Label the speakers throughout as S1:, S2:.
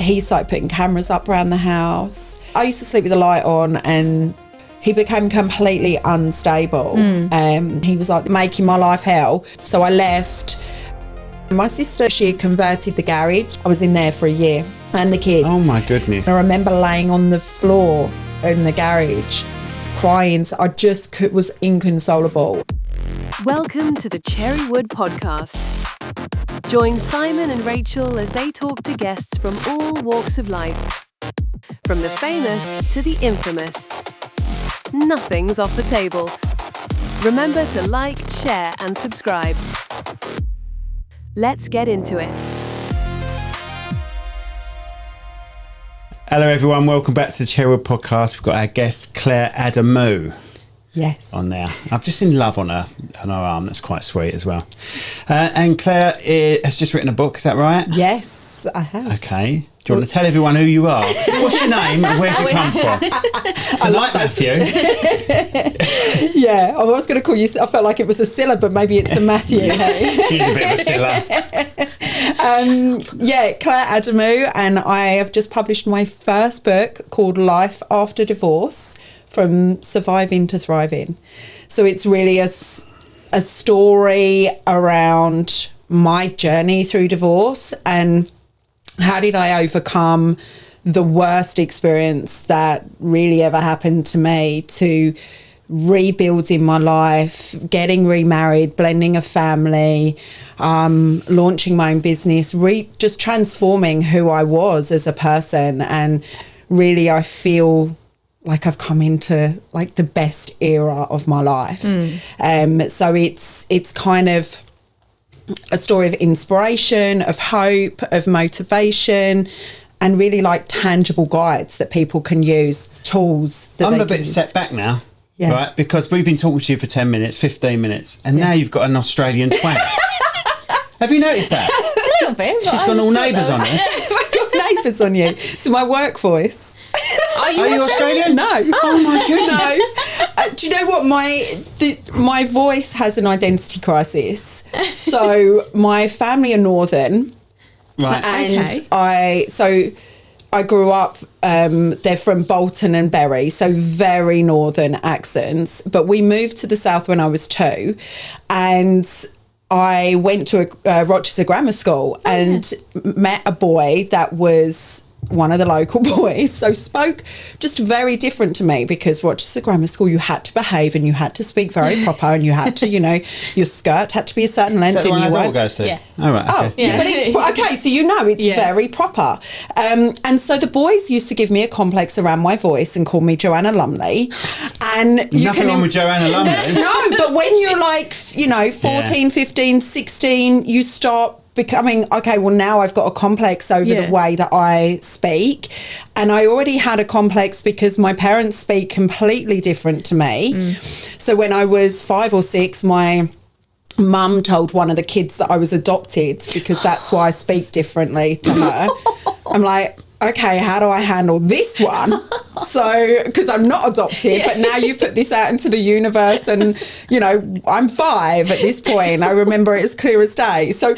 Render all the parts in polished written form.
S1: he started putting cameras up around the house. I used to sleep with the light on, and he became completely unstable. He was like making my life hell. So I left. My sister, she had converted the garage. I was in there for a year, and the kids.
S2: Oh my goodness.
S1: I remember laying on the floor in the garage, crying. So I just was inconsolable.
S3: Welcome to the Cherrywood podcast. Join Simon and Rachel as they talk to guests from all walks of life. From the famous to the infamous. Nothing's off the table. Remember to like, share and subscribe. Let's get into it.
S2: Hello everyone, welcome back to the Cherrywood podcast. We've got our guest Claire Adamou.
S1: Yes.
S2: On there. I've just seen love on her arm. That's quite sweet as well. And Claire has just written a book, is that right?
S1: Yes, I have.
S2: Okay. Do you want to tell everyone who you are? What's your name and where do you come from? Tonight, Matthew.
S1: Yeah, I was going to call you, I felt like it was a Scylla, but maybe it's a Matthew. Hey?
S2: She's a bit of a Scylla.
S1: Claire Adamou, and I have just published my first book called Life After Divorce, From Surviving to Thriving. So it's really a story around my journey through divorce and how did I overcome the worst experience that really ever happened to me, to rebuilding my life, getting remarried, blending a family, launching my own business, just transforming who I was as a person. And really I feel like I've come into like the best era of my life. So it's kind of a story of inspiration, of hope, of motivation, and really like tangible guides that people can use, tools that
S2: I'm a bit set back now, right? Because we've been talking to you for 10 minutes, 15 minutes, and now you've got an Australian twang. Have you noticed that?
S4: A little bit.
S2: She's got all neighbours on us.
S1: I've got neighbours on you. So my work voice.
S4: Are you
S1: Australian? No. Oh my goodness. No. Do you know what? My voice has an identity crisis. So my family are northern.
S2: Right.
S1: And I grew up, they're from Bolton and Bury, so very northern accents. But we moved to the south when I was 2, and I went to a Rochester grammar school and met a boy that was one of the local boys, so spoke just very different to me, because Rochester Grammar School, you had to behave and you had to speak very proper, and you had to, your skirt had to be a certain length.
S2: Is that the one
S1: and you
S2: Adamou goes to?
S4: Yeah.
S2: Oh, right, okay.
S1: Oh, yeah, but it's okay. So it's very proper, and so the boys used to give me a complex around my voice and call me Joanna Lumley. And
S2: nothing wrong with Joanna Lumley.
S1: No, but when you're like 14, 15, 16, you stop becoming, okay, well now I've got a complex over the way that I speak, and I already had a complex because my parents speak completely different to me. So when I was 5 or 6, my mum told one of the kids that I was adopted because that's why I speak differently to her. I'm like, okay, how do I handle this one? So, because I'm not adopted, but now you've put this out into the universe, and, I'm 5 at this point. I remember it as clear as day. So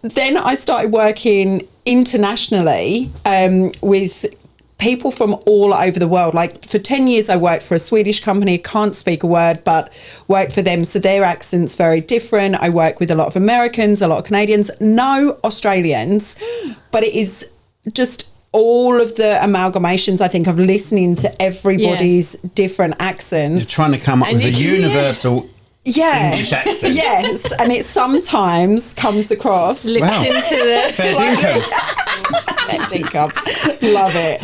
S1: then I started working internationally with people from all over the world. Like for 10 years, I worked for a Swedish company, can't speak a word, but worked for them. So their accent's very different. I work with a lot of Americans, a lot of Canadians, no Australians, but it is just all of the amalgamations, I think, of listening to everybody's different accents.
S2: You're trying to come up with a universal English accent.
S1: Yes, and it sometimes comes across.
S4: Into the
S2: fair dinkum.
S1: Fair dinkum. Love it.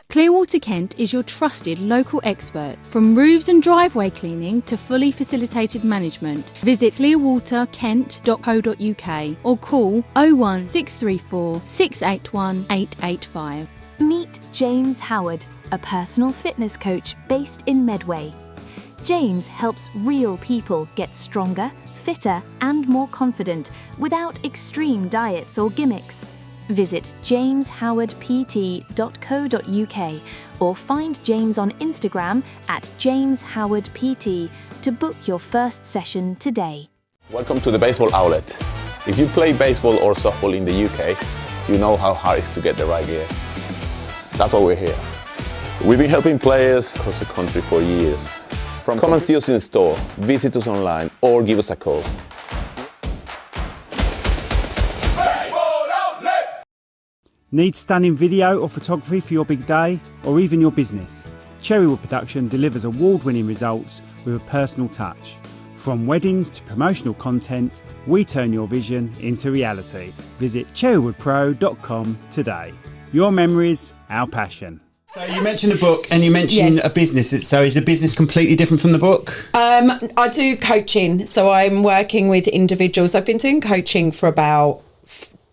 S5: Clearwater Kent is your trusted local expert. From roofs and driveway cleaning to fully facilitated management. Visit clearwaterkent.co.uk or call 01634 681 885.
S6: Meet James Howard, a personal fitness coach based in Medway. James helps real people get stronger, fitter and more confident without extreme diets or gimmicks. Visit jameshowardpt.co.uk or find James on Instagram at jameshowardpt to book your first session today.
S7: Welcome to the Baseball Outlet. If you play baseball or softball in the UK, you know how hard it is to get the right gear. That's why we're here. We've been helping players across the country for years. Come and see us in store, visit us online, or give us a call.
S2: Need stunning video or photography for your big day, or even your business? Cherrywood Production delivers award-winning results with a personal touch. From weddings to promotional content, we turn your vision into reality. Visit cherrywoodpro.com today. Your memories, our passion. So you mentioned a book and you mentioned a business. So is the business completely different from the book?
S1: I do coaching. So I'm working with individuals. I've been doing coaching for about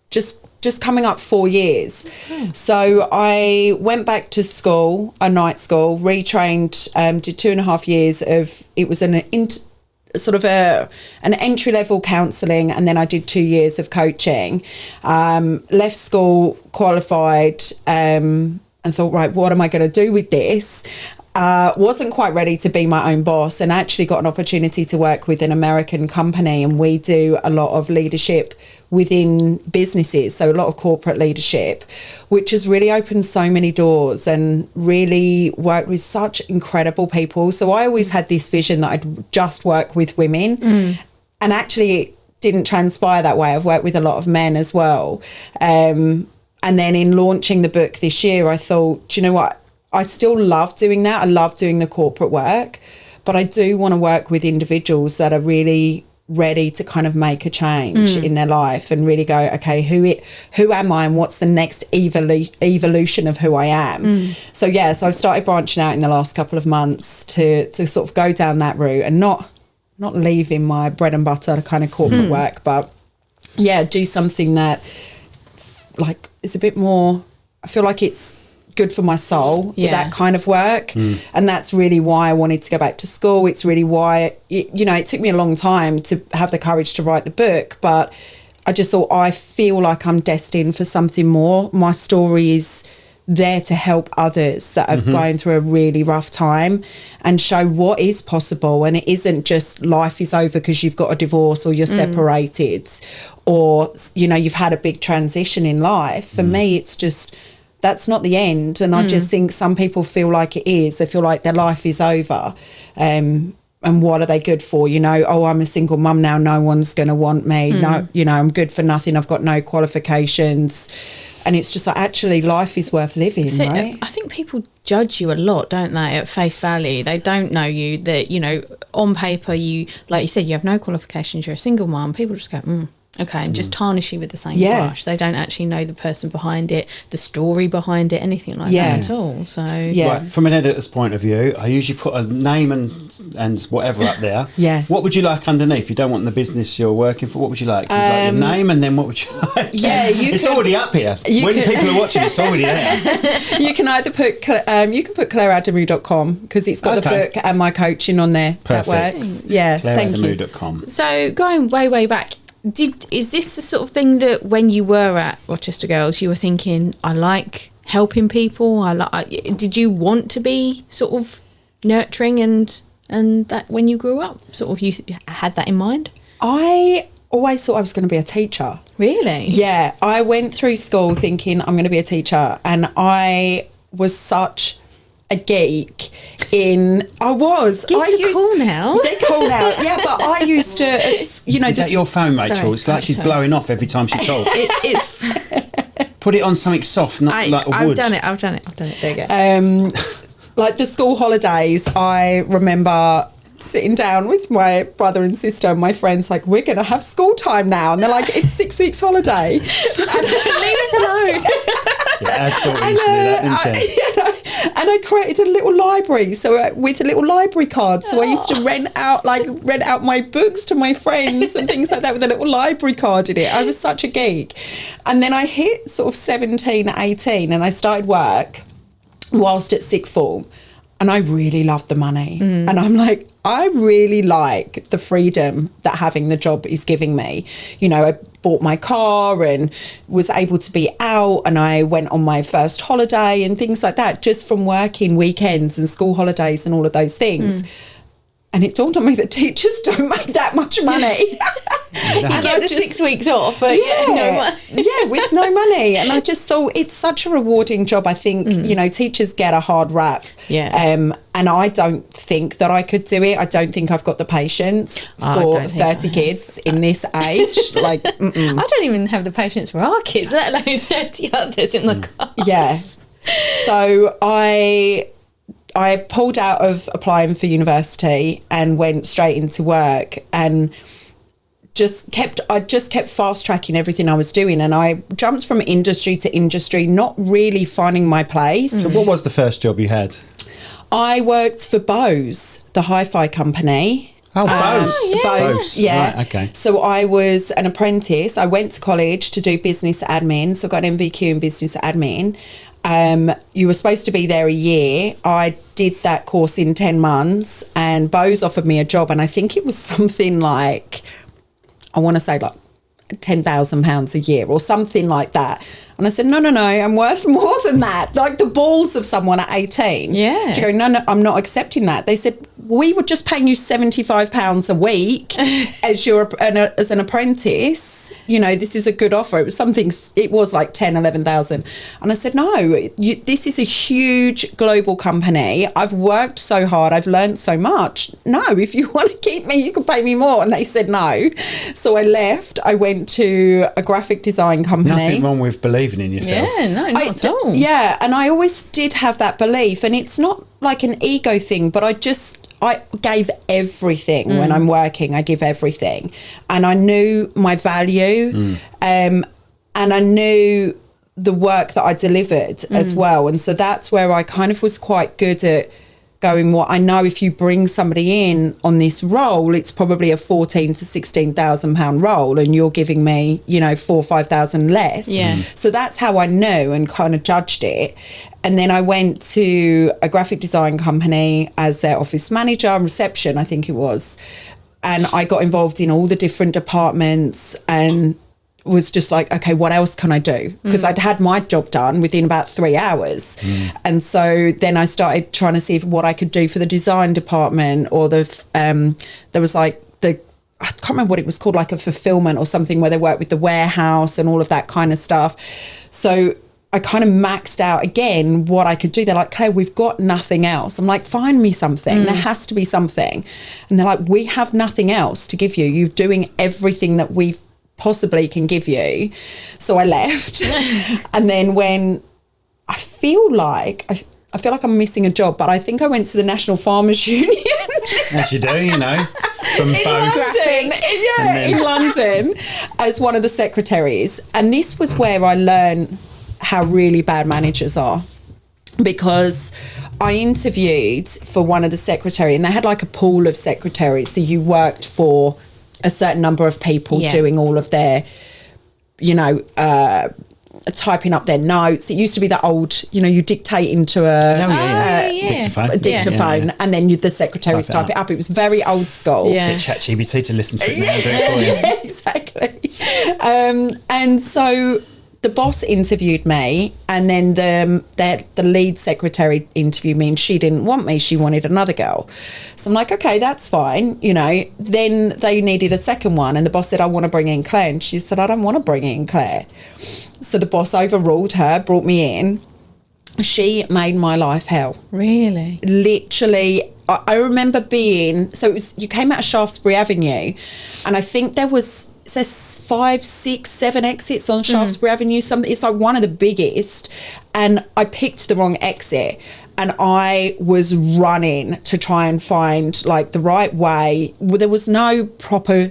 S1: just coming up 4 years. So I went back to school, a night school, retrained, did 2.5 years of, it was an entry-level counselling, and then I did 2 years of coaching. Left school, qualified, and thought, right, what am I going to do with this? Wasn't quite ready to be my own boss, and actually got an opportunity to work with an American company, and we do a lot of leadership within businesses, so a lot of corporate leadership, which has really opened so many doors and really worked with such incredible people. So I always had this vision that I'd just work with women, and actually it didn't transpire that way. I've worked with a lot of men as well. And then in launching the book this year, I thought, do you know what? I still love doing that. I love doing the corporate work, but I do want to work with individuals that are really ready to kind of make a change in their life and really go, okay, who am I and what's the next evolution of who I am? So I've started branching out in the last couple of months to sort of go down that route and not leaving my bread and butter kind of corporate work, but do something that like is a bit more, I feel like it's good for my soul, that kind of work. And that's really why I wanted to go back to school. It's really why, it took me a long time to have the courage to write the book, but I just thought, I feel like I'm destined for something more. My story is there to help others that are going through a really rough time and show what is possible. And it isn't just life is over because you've got a divorce or you're separated or, you've had a big transition in life. For me, it's just, that's not the end. And I just think some people feel like it is. They feel like their life is over. And what are they good for? I'm a single mum now. No one's going to want me. No, I'm good for nothing. I've got no qualifications. And it's just like, actually, life is worth living, right?
S4: I think people judge you a lot, don't they, at face value? They don't know you, that, on paper, you, like you said, you have no qualifications, you're a single mum. People just go, okay, and just tarnish you with the same brush. They don't actually know the person behind it, the story behind it, anything like that at all. So
S2: Right, from an editor's point of view, I usually put a name and whatever up there. What would you like underneath? You don't want the business you're working for. What would you like? Would you like your name, and then what would you like? It's already up here. When people are watching, it's already there.
S1: You can either put ClaireAdamou.com because it's got the book and my coaching on there.
S2: Perfect.
S1: That works.
S2: ClaireAdamou.com.
S4: So going way back, is this the sort of thing that when you were at Rochester Girls you were thinking, I like helping people, did you want to be sort of nurturing and that when you grew up, sort of you had that in mind?
S1: I always thought I was going to be a teacher.
S4: Really?
S1: Yeah, I went through school thinking I'm going to be a teacher, and I was such a geek in... I was.
S4: Geeks are cool now.
S1: They're cool now. Yeah, but I used to,
S2: Is that your phone, Rachel?
S4: Sorry.
S2: It's like she's blowing off every time she talks.
S4: It's
S2: Put it on something soft, not like a wood.
S4: I've done it. There you go.
S1: Like the school holidays, I remember sitting down with my brother and sister and my friends, like, we're going to have school time now. And they're like, it's 6 weeks holiday.
S4: Leave us alone.
S2: Yeah, I thought you used to do that, didn't she?
S1: And I created a little library, so with a little library card. So I used to rent out my books to my friends and things like that with a little library card in it. I was such a geek. And then I hit sort of 17, 18, and I started work whilst at sixth form. And I really loved the money. And I'm like, I really like the freedom that having the job is giving me. I bought my car and was able to be out, and I went on my first holiday and things like that, just from working weekends and school holidays and all of those things. And it dawned on me that teachers don't make that much money.
S4: You get the 6 weeks off, but no money.
S1: With no money. And I just thought it's such a rewarding job. I think, teachers get a hard rap.
S4: Yeah.
S1: And I don't think that I could do it. I don't think I've got the patience for 30 kids in this age. Like,
S4: I don't even have the patience for our kids, let alone 30 others in the class.
S1: Yeah. So I pulled out of applying for university and went straight into work, and I just kept fast tracking everything I was doing, and I jumped from industry to industry, not really finding my place.
S2: So what was the first job you had?
S1: I worked for Bose, the hi-fi company.
S2: Oh, Bose.
S1: Bose, yeah.
S2: Right, okay.
S1: So I was an apprentice. I went to college to do business admin, so I got an MVQ in business admin. You were supposed to be there a year. I did that course in 10 months, and Bose offered me a job, and I think it was something like, I want to say like £10,000 a year or something like that. And I said, no, I'm worth more than that. Like the balls of someone at 18.
S4: Yeah.
S1: To go, no, I'm not accepting that. They said, we were just paying you £75 a week as an apprentice. This is a good offer. It was like 10, 11,000. And I said, no, this is a huge global company. I've worked so hard. I've learned so much. No, if you want to keep me, you can pay me more. And they said no. So I left. I went to a graphic design company.
S2: Nothing wrong with believing in yourself.
S4: Yeah, no, not at all.
S1: Yeah, and I always did have that belief, and it's not like an ego thing, but I gave everything when I'm working. I give everything, and I knew my value, and I knew the work that I delivered as well, and so that's where I kind of was quite good at going, I know if you bring somebody in on this role, it's probably a £14,000 to £16,000 role, and you're giving me, 4,000 or 5,000 less.
S4: Yeah.
S1: So that's how I knew and kind of judged it. And then I went to a graphic design company as their office manager, reception, I think it was. And I got involved in all the different departments and was just like, okay, what else can I do? Because I'd had my job done within about 3 hours. And so then I started trying to see what I could do for the design department, or there was like I can't remember what it was called, like a fulfillment or something, where they work with the warehouse and all of that kind of stuff. So I kind of maxed out again what I could do. They're like, Claire, we've got nothing else. I'm like, find me something. There has to be something. And they're like, we have nothing else to give you. You're doing everything that we possibly can give you. So I left. And then when I feel like I'm missing a job, but I think I went to the National Farmers Union.
S2: As you do, from
S1: in London, as one of the secretaries. And this was where I learned how really bad managers are, because I interviewed for one of the secretary, and they had like a pool of secretaries. So you worked for a certain number of people doing all of their, typing up their notes. It used to be that old, you dictate into
S2: dictaphone.
S1: A dictaphone, and then the secretaries type it up. It was very old school.
S4: Yeah.
S2: Get ChatGPT to listen to it now and do it for you.
S1: Exactly. And so the boss interviewed me, and then the lead secretary interviewed me, and she didn't want me. She wanted another girl. So I'm like, okay, that's fine. Then they needed a second one, and the boss said, I want to bring in Claire. And she said, I don't want to bring in Claire. So the boss overruled her, brought me in. She made my life hell.
S4: Really?
S1: Literally. I remember you came out of Shaftesbury Avenue, and I think there was 5, 6, 7 exits on Shaftesbury Avenue. It's like one of the biggest, and I picked the wrong exit, and I was running to try and find like the right way. There was no proper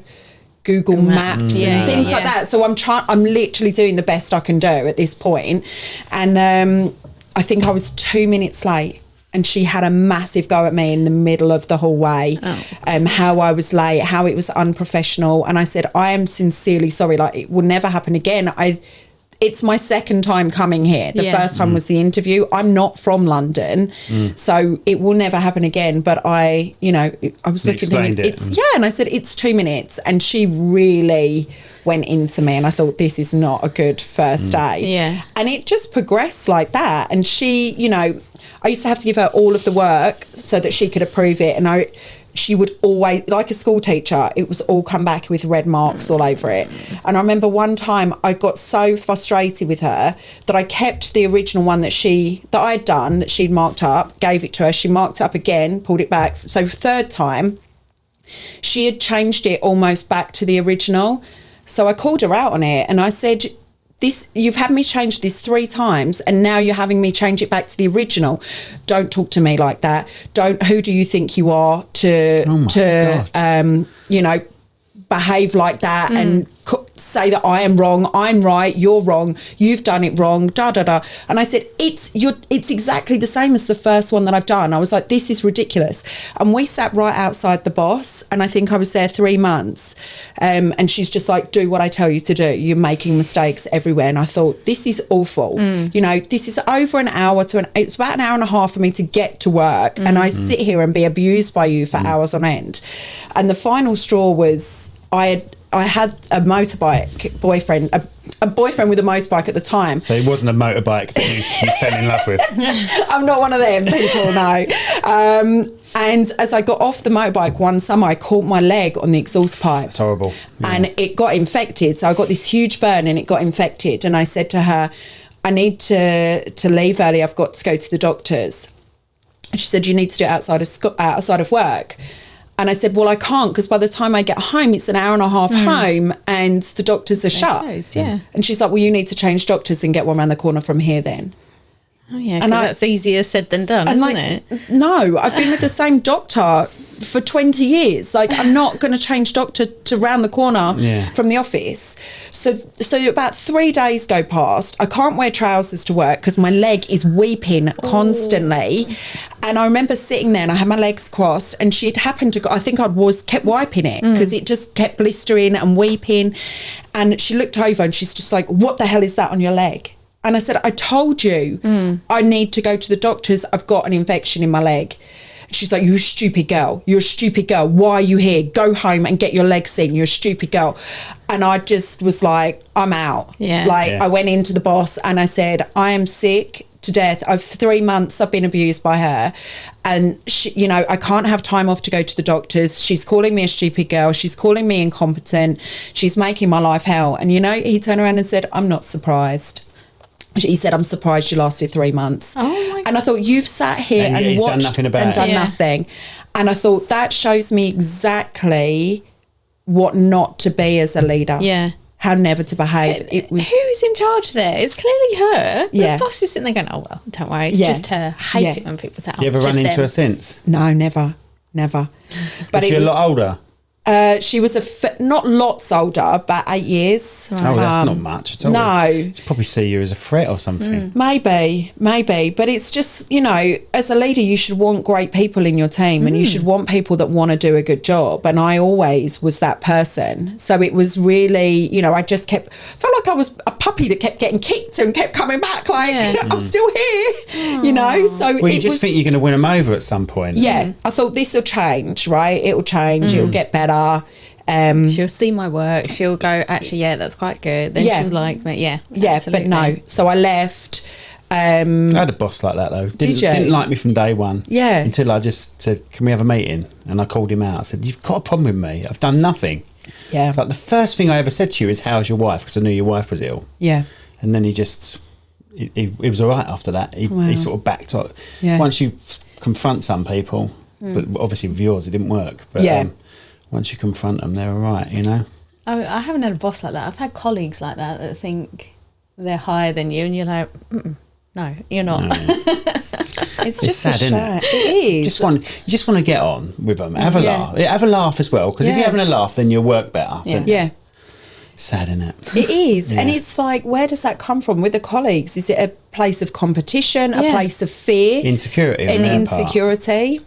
S1: Google Maps and things like that. So I'm literally doing the best I can do at this point. And I think I was 2 minutes late, and she had a massive go at me in the middle of the hallway, how I was late, how it was unprofessional. And I said, I am sincerely sorry, like it will never happen again. It's my second time coming here. The first time was the interview. I'm not from London, so it will never happen again. But I was looking at it. And I said, it's 2 minutes. And she really went into me, and I thought, this is not a good first day.
S4: Yeah.
S1: And it just progressed like that. And she, I used to have to give her all of the work so that she could approve it. And she would always, like a school teacher, it was all come back with red marks all over it. And I remember one time I got so frustrated with her that I kept the original one that I'd done, that she'd marked up, gave it to her. She marked up again, pulled it back. So third time, she had changed it almost back to the original. So I called her out on it and I said, you've had me change this 3 times and now you're having me change it back to the original. Don't talk to me like that. Who do you think you are to behave like that and say that I am wrong, I'm right, you're wrong, you've done it wrong, da da da. And I said, it's exactly the same as the first one that I've done. I was like, this is ridiculous. And we sat right outside the boss, and I think I was there 3 months, and she's just like, do what I tell you to do, you're making mistakes everywhere. And I thought, this is awful. This is over an hour it's about an hour and a half for me to get to work, and I sit here and be abused by you for hours on end. And the final straw was, I had a motorbike boyfriend, a boyfriend with a motorbike at the time.
S2: So it wasn't a motorbike that you fell in love with?
S1: I'm not one of them people, no. And as I got off the motorbike one summer, I caught my leg on the exhaust pipe.
S2: That's horrible. Yeah.
S1: And it got infected. So I got this huge burn and it got infected. And I said to her, I need to leave early. I've got to go to the doctors. And she said, you need to do it outside of work. And I said, well, I can't, because by the time I get home, it's an hour and a half home and the doctors are shut.
S4: Closed, yeah.
S1: And she's like, well, you need to change doctors and get one around the corner from here then.
S4: Oh, yeah, because that's easier said than done, isn't it?
S1: No, I've been with the same doctor for 20 years. Like, I'm not going to change doctor to round the corner from the office. So about 3 days go past. I can't wear trousers to work because my leg is weeping constantly. And I remember sitting there and I had my legs crossed, and she'd happened to go, I think kept wiping it because it just kept blistering and weeping. And she looked over and she's just like, what the hell is that on your leg? And I said, I told you I need to go to the doctors. I've got an infection in my leg. She's like, you're a stupid girl. You're a stupid girl. Why are you here? Go home and get your leg seen. You're a stupid girl. And I just was like, I'm out. I went into the boss and I said, I am sick to death. For 3 months I've been abused by her, and she, I can't have time off to go to the doctors. She's calling me a stupid girl. She's calling me incompetent. She's making my life hell. And he turned around and said, I'm not surprised. He said, I'm surprised you lasted 3 months. Oh my God. And I thought, you've sat here and watched and done nothing. And I thought, that shows me exactly what not to be as a leader.
S4: Yeah.
S1: How never to behave.
S4: Who's in charge there? It's clearly her. The boss is sitting there going, oh, well, don't worry. It's just her. I hate it when people say, oh,
S2: you ever run into her since?
S1: No, never. But
S2: is she a lot older?
S1: She was not lots older, about 8 years.
S2: Right. Oh, that's not much at all.
S1: No.
S2: She'd probably see you as a threat or something.
S1: Maybe. But it's just, as a leader, you should want great people in your team and you should want people that want to do a good job. And I always was that person. So it was really, I just felt like I was a puppy that kept getting kicked and kept coming back like, I'm still here, So
S2: well, you just think you're going to win them over at some point.
S1: Yeah. I thought this will change, right? It will change. It will get better.
S4: She'll see my work. She'll go, actually, that's quite good. Then she'll like me. Yeah,
S1: but no. So I left.
S2: I had a boss like that though. Didn't like me from day one. Yeah. Until I just said, "Can we have a meeting?" And I called him out. I said, "You've got a problem with me. I've done nothing." Yeah. It's like the first thing I ever said to you is, "How's your wife?" Because I knew your wife was ill. Yeah. And then he was all right after that. He sort of backed up. Yeah. Once you confront some people, but obviously with yours it didn't work. But once you confront them, they're all right,
S4: Oh, I haven't had a boss like that. I've had colleagues like that think they're higher than you, and you're like, no, you're not. No.
S1: It's just sad, isn't it? It is.
S2: You just want to get on with them. Have a laugh. Have a laugh as well, because if you're having a laugh, then you'll work better. Yeah. Sad, isn't it?
S1: It is. And it's like, where does that come from with the colleagues? Is it a place of competition, a place of fear?
S2: Insecurity.
S1: And insecurity.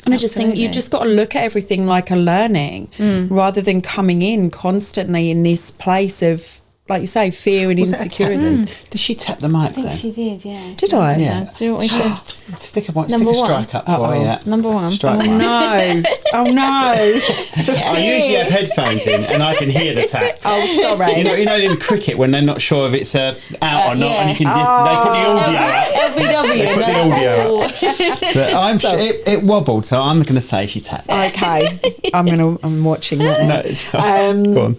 S1: And I just think you just got to look at everything like a learning rather than coming in constantly in this place of, like you say, fear and insecurity.
S2: Did she tap the mic then?
S4: She did, yeah.
S1: Did I?
S2: Yeah.
S4: Do you want me to?
S2: Stick a strike up for you.
S4: Number one.
S2: Strike one.
S1: No. Oh, no.
S2: I usually have headphones in and I can hear the tap.
S1: Oh, sorry.
S2: You know in cricket when they're not sure if it's out or not, and you can just, they put the audio up.
S4: LBW.
S2: They put the audio up. It wobbled, so I'm going to say she tapped.
S1: Okay, I'm watching that now.
S2: No, it's fine. Go on.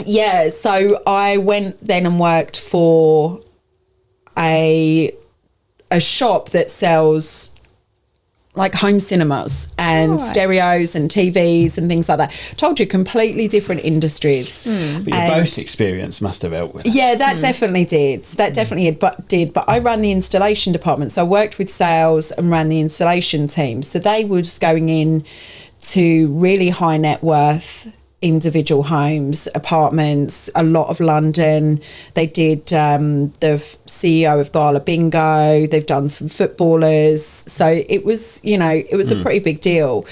S1: Yeah, so I went then and worked for a shop that sells like home cinemas and stereos and TVs and things like that. Told you, completely different industries.
S2: But your boat experience must have helped with that.
S1: Yeah, that definitely did. That definitely did. But I ran the installation department, so I worked with sales and ran the installation team. So they were just going in to really high net worth individual homes, apartments, a lot of London. They did the CEO of Gala Bingo. They've done some footballers. So it was, it was a pretty big deal.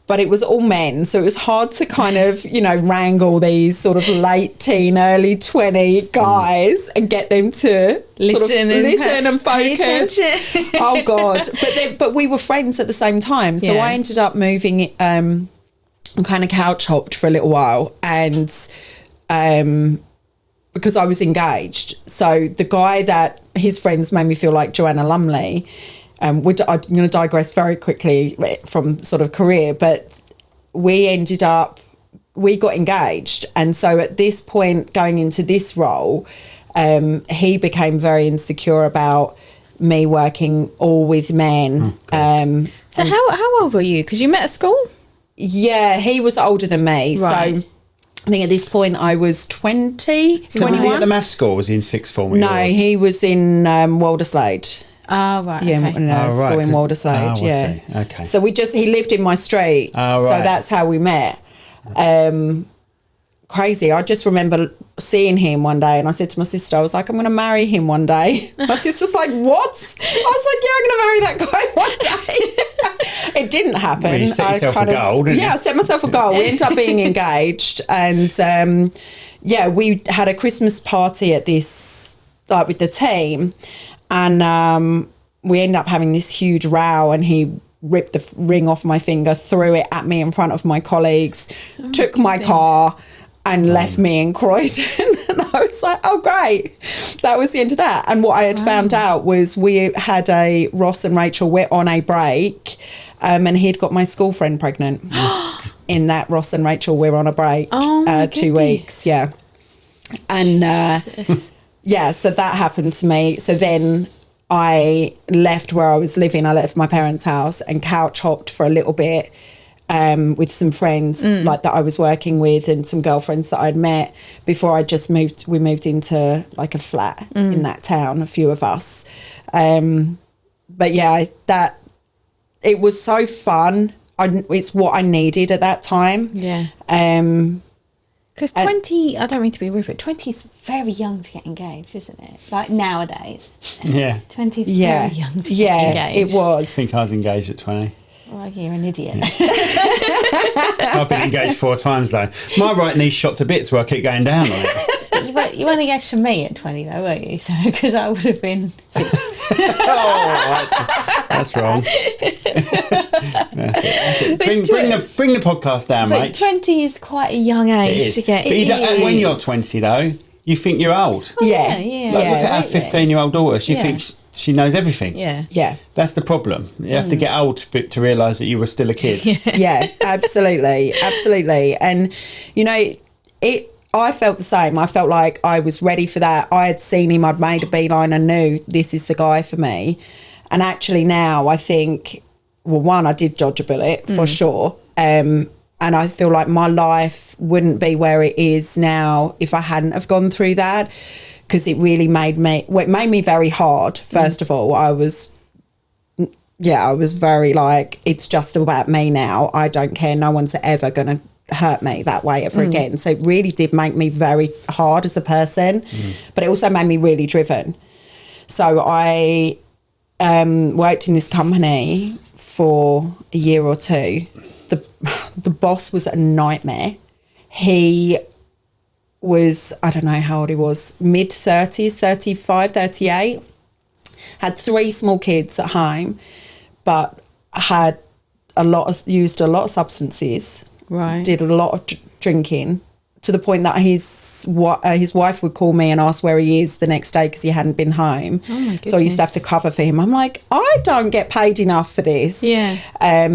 S1: But it was all men, so it was hard to kind of, wrangle these sort of late teen, early 20 guys and get them to listen and focus. Oh God! But we were friends at the same time, so I ended up moving. Kind of couch hopped for a little while, and because I was engaged, so the guy that his friends made me feel like Joanna Lumley. I'm going to digress very quickly from sort of career, but we got engaged, and so at this point, going into this role, he became very insecure about me working all with men.
S4: So how old were you? Because you met at school.
S1: Yeah, he was older than me.
S4: Right.
S1: So I think at this point I was 20,
S2: So was he at the maths school? Was he in sixth form?
S1: No, he was in Walderslade.
S4: Oh, right.
S1: Yeah,
S4: Okay.
S1: in a school in Walderslade.
S2: I see. Okay.
S1: So he lived in my street.
S2: Oh,
S1: So
S2: right.
S1: that's how we met. Crazy. I just remember seeing him one day, and I said to my sister, I was like, I'm going to marry him one day. My sister's like, what? I was like, yeah, I'm going to marry that guy one day. It didn't happen.
S2: Well, you set yourself a goal, didn't you?
S1: Yeah, I set myself a goal. We ended up being engaged, and we had a Christmas party at this, like with the team, and we ended up having this huge row, and he ripped the ring off my finger, threw it at me in front of my colleagues, took my car and left me in Croydon. And I was like, oh, great. That was the end of that. And what I had found out was we had Ross and Rachel were on a break, and he'd got my school friend pregnant. In that Ross and Rachel were on a break, 2 weeks. Yeah. And so that happened to me. So then I left where I was living. I left my parents' house and couch hopped for a little bit with some friends like that I was working with and some girlfriends that I'd met before I just moved. We moved into like a flat in that town, a few of us. But yeah, it was so fun. It's what I needed at that time.
S4: Yeah. Because 20, I don't mean to be rude, but 20 is very young to get engaged, isn't it? Like nowadays.
S2: Yeah.
S4: 20 is very young to get engaged.
S1: It was.
S2: I think I was engaged at 20.
S4: Well, you're an idiot.
S2: I've been engaged 4 times though. My right knee shot to bits where I keep going down on it.
S4: You weren't engaged to me at 20 though, were you? So because I would have been 6.
S2: That's wrong. That's it. Bring the podcast down,
S4: But
S2: mate.
S4: 20 is quite a young age to get.
S2: But when you're 20 though, you think you're old.
S1: Yeah.
S2: Look at our 15-year-old daughter. She thinks she knows everything.
S4: Yeah.
S2: That's the problem. You have to get old to realise that you were still a kid.
S1: Yeah, absolutely. And, I felt the same. I felt like I was ready for that. I had seen him, I'd made a beeline and knew this is the guy for me. And actually now I think, well, one, I did dodge a bullet for sure. And I feel like my life wouldn't be where it is now if I hadn't have gone through that, because it really made me very hard. First of all, I was very like, it's just about me now. I don't care. No one's ever going to hurt me that way ever again. So it really did make me very hard as a person, but it also made me really driven. So I worked in this company for a year or two. The boss was a nightmare. He was, I don't know how old he was, mid-30s, 35, 38. Had 3 small kids at home, but used a lot of substances.
S4: Right.
S1: Did a lot of drinking. to the point that his wife would call me and ask where he is the next day because he hadn't been home.
S4: Oh my goodness.
S1: So I used to have to cover for him. I'm like, I don't get paid enough for this.
S4: Yeah.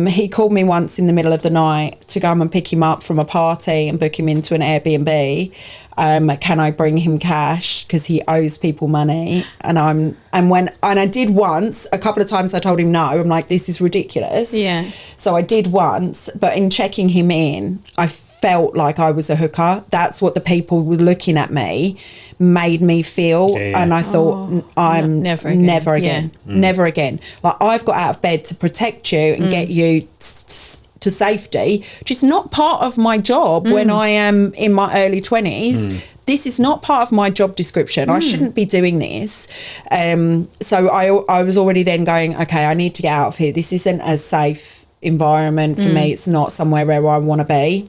S1: He called me once in the middle of the night to come and pick him up from a party and book him into an Airbnb. Can I bring him cash because he owes people money? And I did once, a couple of times I told him no. I'm like, this is ridiculous.
S4: Yeah.
S1: So I did once, but in checking him in, I felt like I was a hooker. That's what the people were looking at me made me feel. And I thought, I'm never again. Never again. Like, I've got out of bed to protect you and get you to safety, which is not part of my job when I am in my early 20s. This is not part of my job description. I shouldn't be doing this. So I was already then going, okay, I need to get out of here. This isn't a safe environment for me. It's not somewhere where I want to be.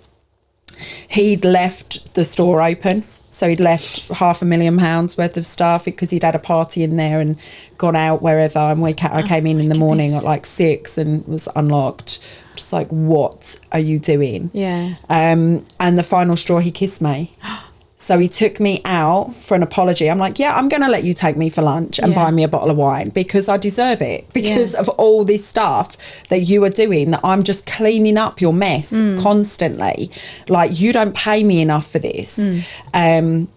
S1: He'd left the store open. So he'd left £500,000 worth of stuff because he'd had a party in there and gone out wherever. And I came in the morning at like 6 and was unlocked. Just like, what are you doing?
S4: Yeah.
S1: And the final straw, he kissed me. So he took me out for an apology. I'm like, yeah, I'm going to let you take me for lunch and buy me a bottle of wine because I deserve it because of all this stuff that you are doing, that I'm just cleaning up your mess constantly. Like, you don't pay me enough for this. And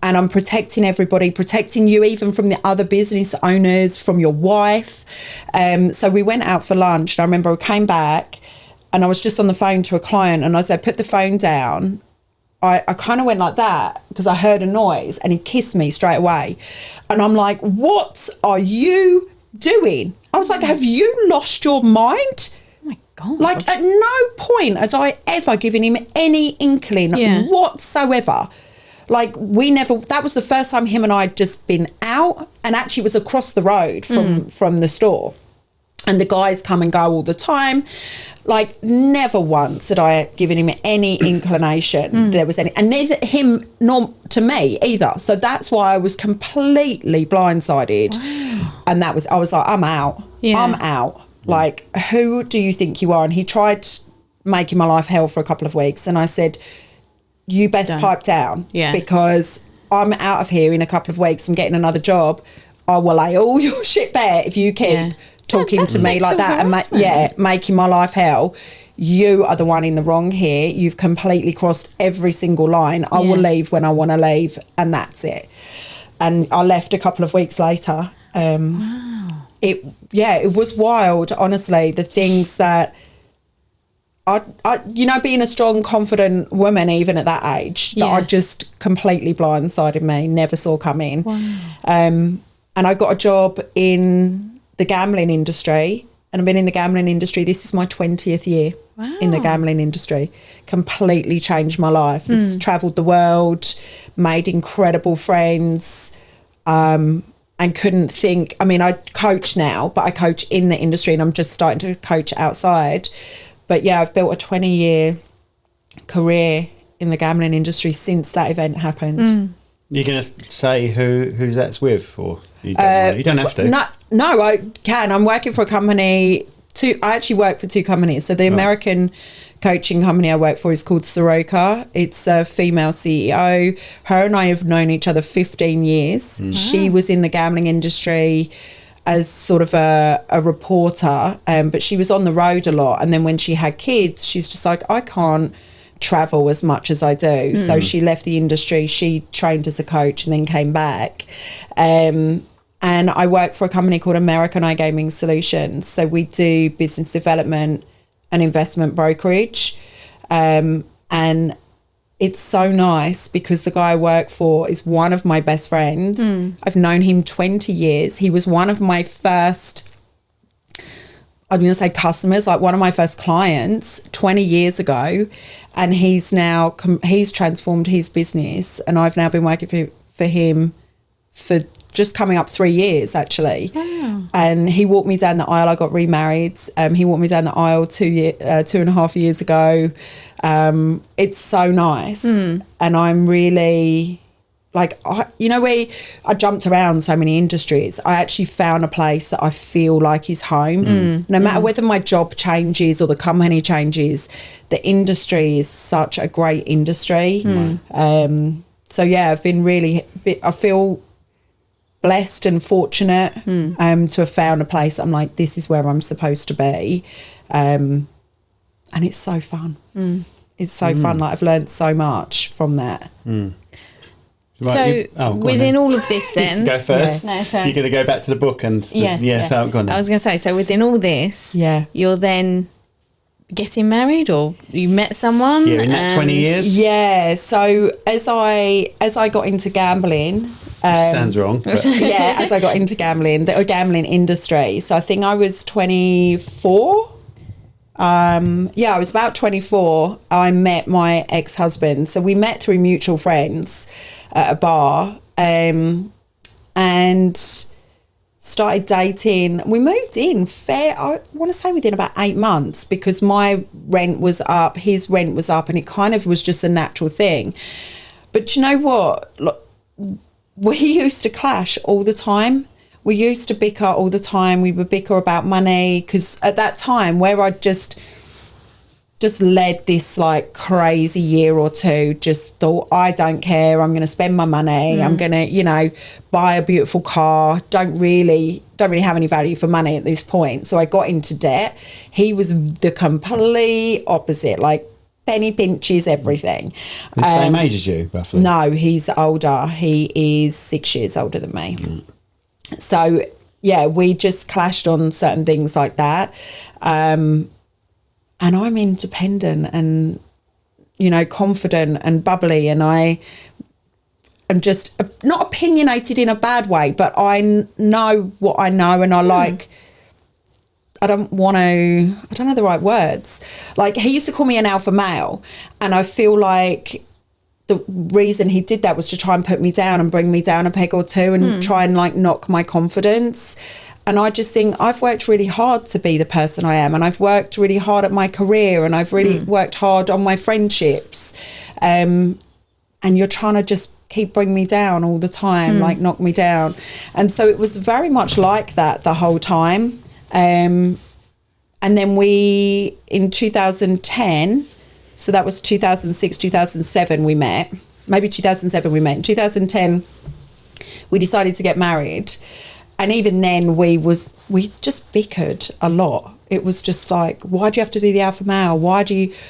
S1: I'm protecting everybody, protecting you even from the other business owners, from your wife. So we went out for lunch and I remember I came back and I was just on the phone to a client and as I put the phone down, I kind of went like that because I heard a noise and he kissed me straight away. And I'm like, what are you doing? I was like, have you lost your mind?
S4: Oh my God.
S1: Like, at no point had I ever given him any inkling whatsoever. Like, that was the first time him and I had just been out, and actually it was across the road from the store. And the guys come and go all the time. Like, never once had I given him any inclination there was any, and neither him nor to me either. So that's why I was completely blindsided. Wow. And I was like, I'm out. Yeah. I'm out. Like, who do you think you are? And he tried making my life hell for a couple of weeks. And I said, you best pipe down because I'm out of here in a couple of weeks. I'm getting another job. I will lay all your shit bare if you keep talking to me like that and making my life hell. You are the one in the wrong here. You've completely crossed every single line. I will leave when I want to leave, and that's it. And I left a couple of weeks later. Wow. It was wild, honestly. The things that I being a strong, confident woman, even at that age, that I just completely blindsided me, never saw coming. Wow. And I got a job in the gambling industry, and I've been in the gambling industry. This is my 20th year in the gambling industry. Completely changed my life. It's travelled the world, made incredible friends, and couldn't think. I mean, I coach now, but I coach in the industry, and I'm just starting to coach outside. But yeah, I've built a 20-year career in the gambling industry since that event happened.
S2: You're going to say who that's with, or you don't, you don't have to?
S1: No, I can. I'm working for a company. I actually work for two companies. So the American coaching company I work for is called Soroka. It's a female CEO. Her and I have known each other 15 years. She was in the gambling industry as sort of a reporter, but she was on the road a lot. And then when she had kids, she's just like, I can't travel as much as I do. So she left the industry. She trained as a coach and then came back. And I work for a company called American iGaming Solutions. So we do business development and investment brokerage. And it's so nice because the guy I work for is one of my best friends. I've known him 20 years. He was one of my first, I'm going to say customers, like one of my first clients 20 years ago. And he's now, he's transformed his business. And I've now been working for him for just coming up 3 years, actually. Wow. And he walked me down the aisle. I got remarried. He walked me down the aisle 2.5 years ago. It's so nice. And I'm really, like, where I jumped around so many industries, I actually found a place that I feel like is home. No matter whether my job changes or the company changes, the industry is such a great industry. So yeah, I've been I feel blessed and fortunate to have found a place I'm like, this is where I'm supposed to be. And it's so fun. It's so fun. Like, I've learned so much from that.
S2: Right,
S4: so within all of this then...
S2: Go first.
S4: No, sorry.
S2: You're going to go back to the book and... So go on.
S4: I was going to say, so within all this, you're then getting married, or you met someone?
S2: Yeah, in that 20 years?
S1: Yeah, so as I got into gambling...
S2: sounds wrong. But.
S1: As I got into gambling, the gambling industry. So I think I was 24. I was about 24. I met my ex-husband. So we met through mutual friends at a bar, and started dating. We moved in I want to say within about 8 months, because my rent was up, his rent was up, and it kind of was just a natural thing. But you know what? Look, we used to clash all the time. We used to bicker all the time. We would bicker about money, because at that time, where I just led this like crazy year or two, just thought, I don't care, I'm going to spend my money, I'm going to, buy a beautiful car, don't really have any value for money at this point. So I got into debt. He was the complete opposite, like penny pinches everything.
S2: The same age as you, roughly?
S1: No, he's older. He is 6 years older than me. So, yeah, we just clashed on certain things like that. And I'm independent and, confident and bubbly, and I am just not opinionated in a bad way, but I know what I know, and I like... I don't know the right words. Like, he used to call me an alpha male, and I feel like the reason he did that was to try and put me down and bring me down a peg or two and try and like knock my confidence. And I just think I've worked really hard to be the person I am, and I've worked really hard at my career, and I've really worked hard on my friendships. And you're trying to just keep bringing me down all the time, like knock me down. And so it was very much like that the whole time. And then in 2010, so that was 2006, 2007 we met. Maybe 2007 we met. In 2010, we decided to get married. And even then we just bickered a lot. It was just like, why do you have to be the alpha male?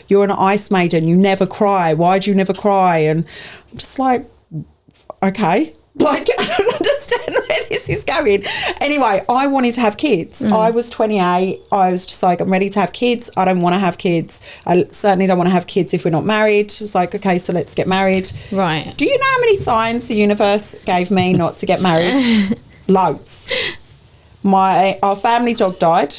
S1: You're an ice maiden, you never cry. Why do you never cry? And I'm just like, okay. Like, I don't understand where this is going. Anyway, I wanted to have kids. I was 28. I was just like, I'm ready to have kids. I don't want to have kids. I certainly don't want to have kids if we're not married. It was like, okay, so let's get married.
S4: Right.
S1: Do you know how many signs the universe gave me not to get married? Loads. Our family dog died.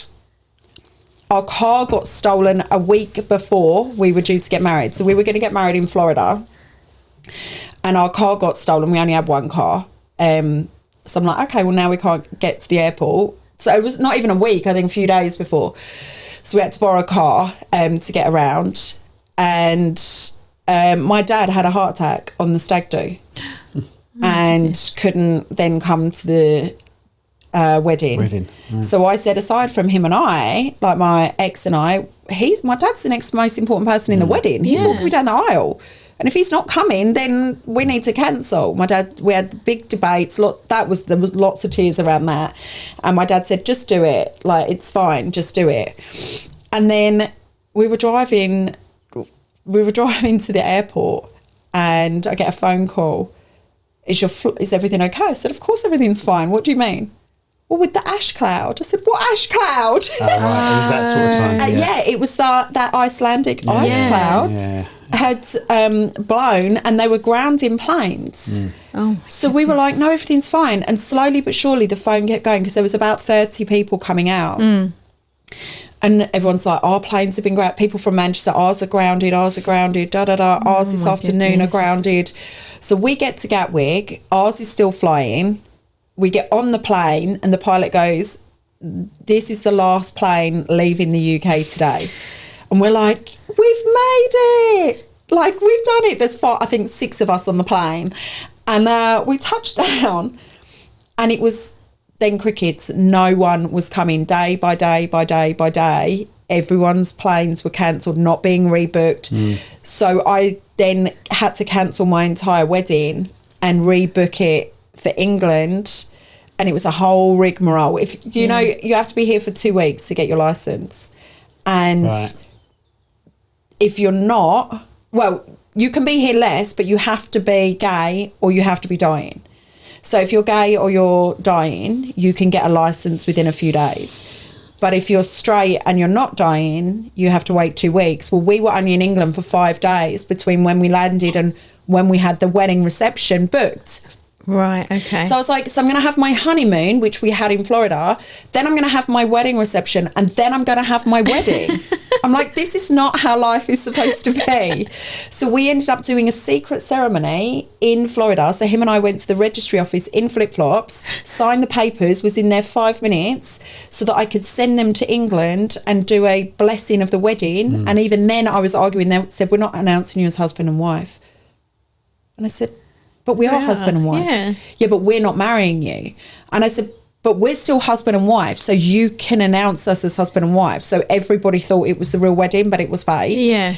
S1: Our car got stolen a week before we were due to get married. So we were going to get married in Florida, and our car got stolen. We only had one car. So I'm like, okay, well, now we can't get to the airport. So it was not even a week, I think a few days before. So we had to borrow a car to get around. And my dad had a heart attack on the stag do and couldn't then come to the wedding. Right. So I said, aside from him and I, like my ex and I, my dad's the next most important person in the wedding. He's walking me down the aisle. And if he's not coming, then we need to cancel. We had big debates. There was lots of tears around that. And my dad said, just do it. Like, it's fine, just do it. And then we were driving to the airport, and I get a phone call. Is everything okay? I said, of course everything's fine. What do you mean? Well, with the ash cloud. I said, what ash cloud?
S2: Oh, right. It was that sort of time.
S1: Yeah, it was that Icelandic ice cloud. Yeah. Had blown, and they were grounding planes. So we were like, no, everything's fine. And slowly but surely the phone kept going, because there was about 30 people coming out. And everyone's like, our planes have been grounded. People from Manchester, ours are grounded, ours this afternoon are grounded. So we get to Gatwick, ours is still flying. We get on the plane, and the pilot goes, this is the last plane leaving the UK today. And we're like, we've made it. Like, we've done it. There's I think 6 of us on the plane. And we touched down, and it was then crickets. No one was coming day by day by day by day. Everyone's planes were cancelled, not being rebooked. So I then had to cancel my entire wedding and rebook it for England. And it was a whole rigmarole. If you know, you have to be here for 2 weeks to get your license. And if you're not, well, you can be here less, but you have to be gay or you have to be dying. So if you're gay or you're dying, you can get a license within a few days. But if you're straight and you're not dying, you have to wait 2 weeks. Well, we were only in England for 5 days between when we landed and when we had the wedding reception booked.
S4: Right, okay.
S1: So I was like, so I'm going to have my honeymoon, which we had in Florida. Then I'm going to have my wedding reception, and then I'm going to have my wedding. I'm like, this is not how life is supposed to be. So we ended up doing a secret ceremony in Florida. So him and I went to the registry office in flip-flops, signed the papers, was in there 5 minutes so that I could send them to England and do a blessing of the wedding. And even then I was arguing. They said, we're not announcing you as husband and wife. And I said, but we are husband and wife. Yeah, but we're not marrying you. And I said, but we're still husband and wife, so you can announce us as husband and wife. So everybody thought it was the real wedding, but it was fake.
S4: Yeah.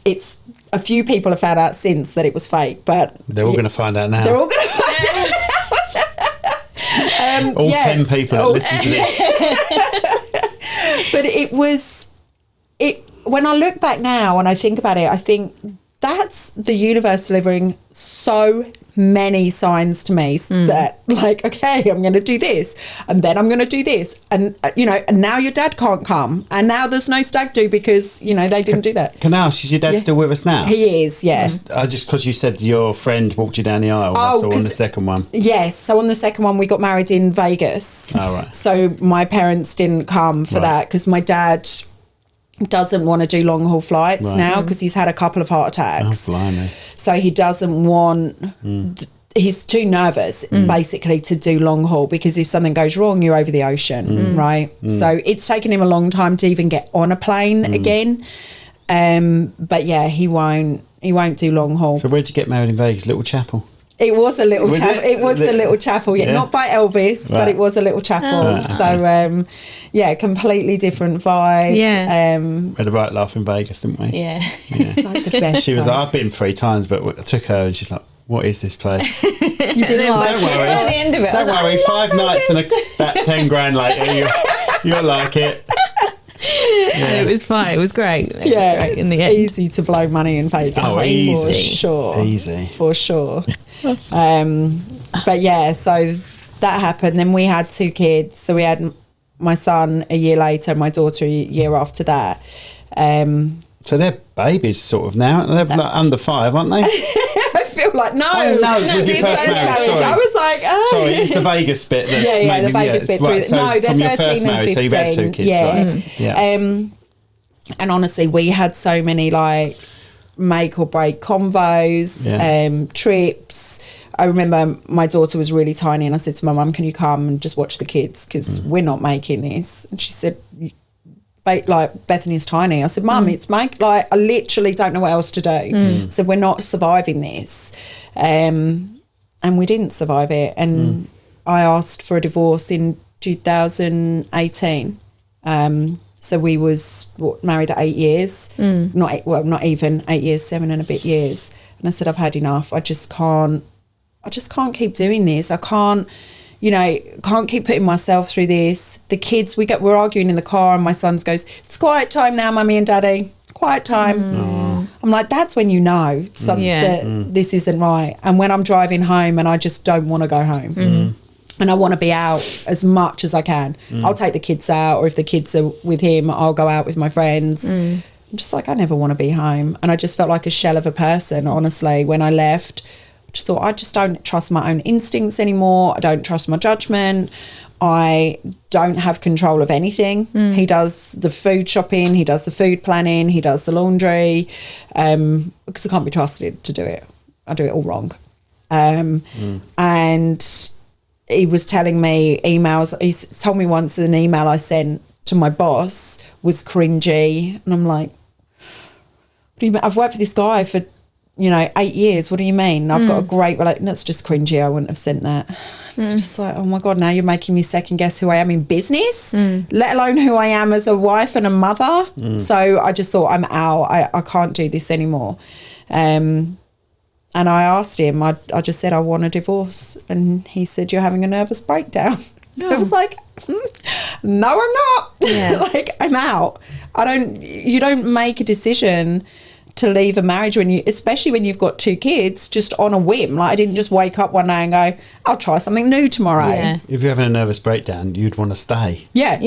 S1: It's a few people have found out since that it was fake, but
S2: they're all going to find out now.
S1: They're all going to find out.
S2: All 10 people that listen to this.
S1: But it was, when I look back now and I think about it, I think that's the universe delivering so many signs to me that, like, okay, I'm going to do this, and then I'm going to do this, and you know, and now your dad can't come, and now there's no stag do because, you know, they didn't do that.
S2: Can I ask, is your dad still with us now?
S1: He is, yeah.
S2: Just because you said your friend walked you down the aisle, that's all on the second one.
S1: Yes, so on the second one we got married in Vegas.
S2: Oh, right.
S1: So my parents didn't come for that because my dad doesn't want to do long haul flights now because he's had a couple of heart attacks.
S2: Oh, blimey.
S1: So he doesn't want, he's too nervous basically to do long haul because if something goes wrong, you're over the ocean, right? So it's taken him a long time to even get on a plane again. But yeah, he won't do long haul.
S2: So where'd you get married in Vegas? Little chapel?
S1: It was a little chapel. It was the little chapel, not by Elvis, but it was a little chapel. So, yeah, completely different vibe.
S4: Yeah.
S2: We had a right laugh in Vegas, didn't we?
S4: Yeah.
S1: It's like the best
S2: She was
S1: place.
S2: like, I've been 3 times, but I took her and she's like, what is this place?
S1: You didn't like
S2: Don't worry.
S4: At the end of it,
S2: Don't worry. 5 nights and about 10 grand later, you'll like it.
S4: Yeah. It was fine. It was great. It was great in the
S1: it's
S4: end.
S1: easy to blow money in Vegas.
S2: Oh,
S1: For
S2: easy.
S1: sure.
S2: Easy.
S1: For sure. But yeah, so that happened. Then we had 2 kids. So we had my son a year later, my daughter a year after that.
S2: So they're babies sort of now. They're like under 5, aren't they?
S1: I feel like, no.
S2: Oh, no, with your first marriage, sorry.
S1: I was like, oh.
S2: Sorry, it's the Vegas bit. That's
S1: the Vegas bit.
S2: Right, so
S1: no, they're
S2: from
S1: 13
S2: your first
S1: and
S2: marriage,
S1: 15.
S2: so you've had 2 kids, right?
S1: Yeah. And honestly, we had so many like make or break convos, trips. I remember my daughter was really tiny and I said to my mum, can you come and just watch the kids because we're not making this? And she said, like, Bethany's tiny. I said, Mum, it's like I literally don't know what else to do. So we're not surviving this. And we didn't survive it. And I asked for a divorce in 2018. So we was married at 8 years, not even 8 years, 7 and a bit years. And I said, I've had enough. I just can't keep doing this. I can't keep putting myself through this. The kids, we're arguing in the car and my son goes, it's quiet time now, Mummy and Daddy, quiet time. I'm like, that's when you know that this isn't right. And when I'm driving home and I just don't want to go home. And I want to be out as much as I can. I'll take the kids out, or if the kids are with him, I'll go out with my friends. I'm just like, I never want to be home. And I just felt like a shell of a person, honestly, when I left. I just thought, I just don't trust my own instincts anymore. I don't trust my judgment. I don't have control of anything. He does the food shopping, he does the food planning, he does the laundry, because I can't be trusted to do it. I do it all wrong. And he was telling me emails. He told me once an email I sent to my boss was cringy. And I'm like, what do you mean? I've worked for this guy for 8 years. What do you mean? I've got a great relationship. That's just cringy. I wouldn't have sent that. Just like, oh my God, now you're making me second guess who I am in business, let alone who I am as a wife and a mother. So I just thought, I'm out. I can't do this anymore. And I asked him, I just said, I want a divorce. And he said, you're having a nervous breakdown. I was like, no, I'm not.
S4: Yeah.
S1: Like, I'm out. You don't make a decision to leave a marriage especially when you've got 2 kids, just on a whim. Like, I didn't just wake up one day and go, I'll try something new tomorrow.
S4: Yeah.
S2: If you're having a nervous breakdown, you'd want to stay.
S1: Yeah.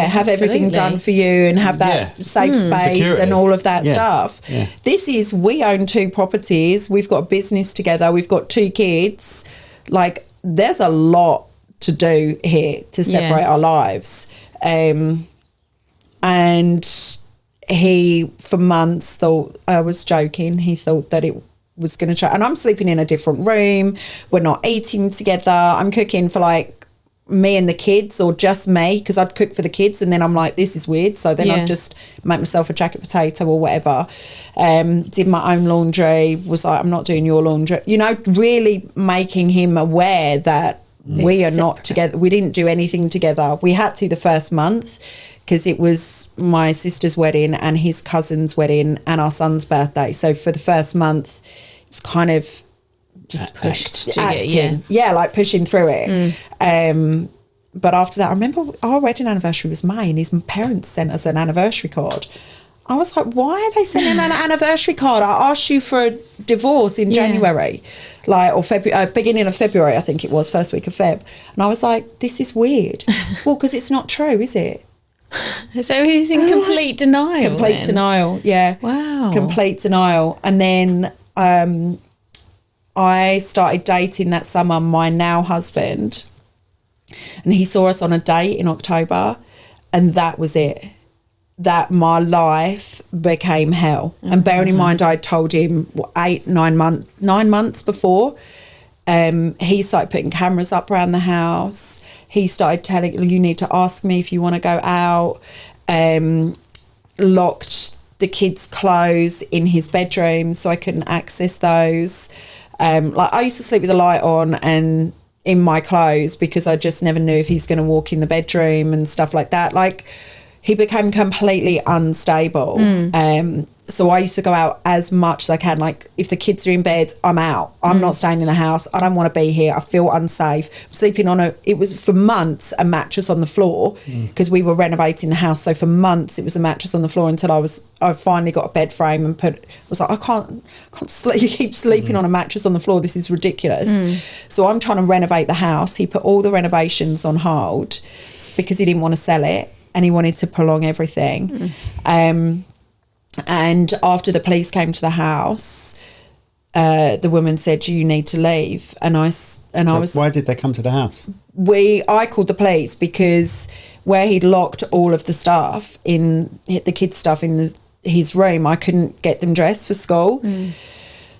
S1: Have everything done for you and have that safe space security. And all of that stuff. Yeah. We own 2 properties. We've got a business together. We've got 2 kids. Like, there's a lot to do here to separate our lives. And he, for months, thought I was joking. He thought that it was going to change. And I'm sleeping in a different room. We're not eating together. I'm cooking for, like, me and the kids, or just me, because I'd cook for the kids. And then I'm like, this is weird. So then I'd just make myself a jacket potato or whatever. Did my own laundry. Was like, I'm not doing your laundry. Really making him aware that we are not together. We didn't do anything together. We had to the first month, because it was my sister's wedding and his cousin's wedding and our son's birthday. So for the first month, it's kind of just acting. Like pushing through it. But after that, I remember our wedding anniversary was May, and his parents sent us an anniversary card. I was like, why are they sending an anniversary card? I asked you for a divorce in January, or beginning of February, I think it was, first week of Feb. And I was like, this is weird. Well, because it's not true, is it?
S4: So he's in complete denial.
S1: Complete denial, yeah.
S4: Wow.
S1: Complete denial. And then I started dating that summer my now husband, and he saw us on a date in October, and that was it. That my life became hell. And bearing in mind, I told him 9 months before. He started putting cameras up around the house. He started telling, you need to ask me if you want to go out. Locked the kids' clothes in his bedroom so I couldn't access those. I used to sleep with the light on and in my clothes, because I just never knew if he's going to walk in the bedroom and stuff like that. Like, he became completely unstable. So I used to go out as much as I can. Like, if the kids are in bed, I'm out. I'm not staying in the house. I don't want to be here. I feel unsafe. I'm sleeping on it was for months a mattress on the floor, because we were renovating the house. So for months it was a mattress on the floor until I finally got a bed frame and was like, I can't sleep. You keep sleeping on a mattress on the floor. This is ridiculous. So I'm trying to renovate the house. He put all the renovations on hold because he didn't want to sell it, and he wanted to prolong everything. And after the police came to the house, the woman said, you need to leave. And I was...
S2: Why did they come to the house?
S1: I called the police because where he'd locked all of the stuff, the kids' stuff in his room, I couldn't get them dressed for school.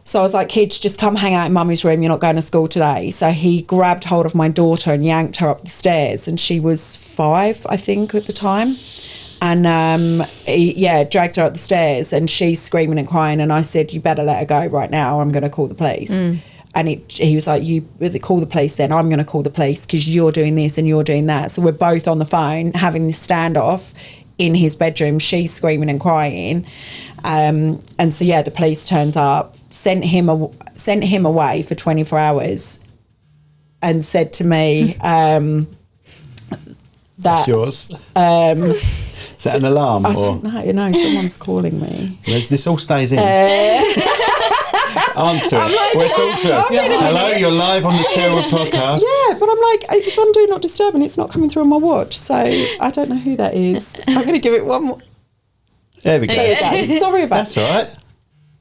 S1: So I was like, kids, just come hang out in mummy's room. You're not going to school today. So he grabbed hold of my daughter and yanked her up the stairs. And she was 5, I think, at the time. And he dragged her up the stairs, and she's screaming and crying. And I said, you better let her go right now, or I'm going to call the police. And he was like, you call the police then. I'm going to call the police because you're doing this and you're doing that. So we're both on the phone having this standoff in his bedroom. She's screaming and crying. And so, the police turned up, sent him away for 24 hours and said to me that...
S2: Yours? Is that an alarm?
S1: I don't know. Someone's calling me.
S2: This all stays in. Answer it. We're talking to her. Hello, you're live on the Cherrywood podcast.
S1: Yeah, but I'm like, it's on Do Not Disturb and it's not coming through on my watch. So I don't know who that is. I'm going to give it one more.
S2: There we go.
S1: Sorry about that.
S2: That's all right.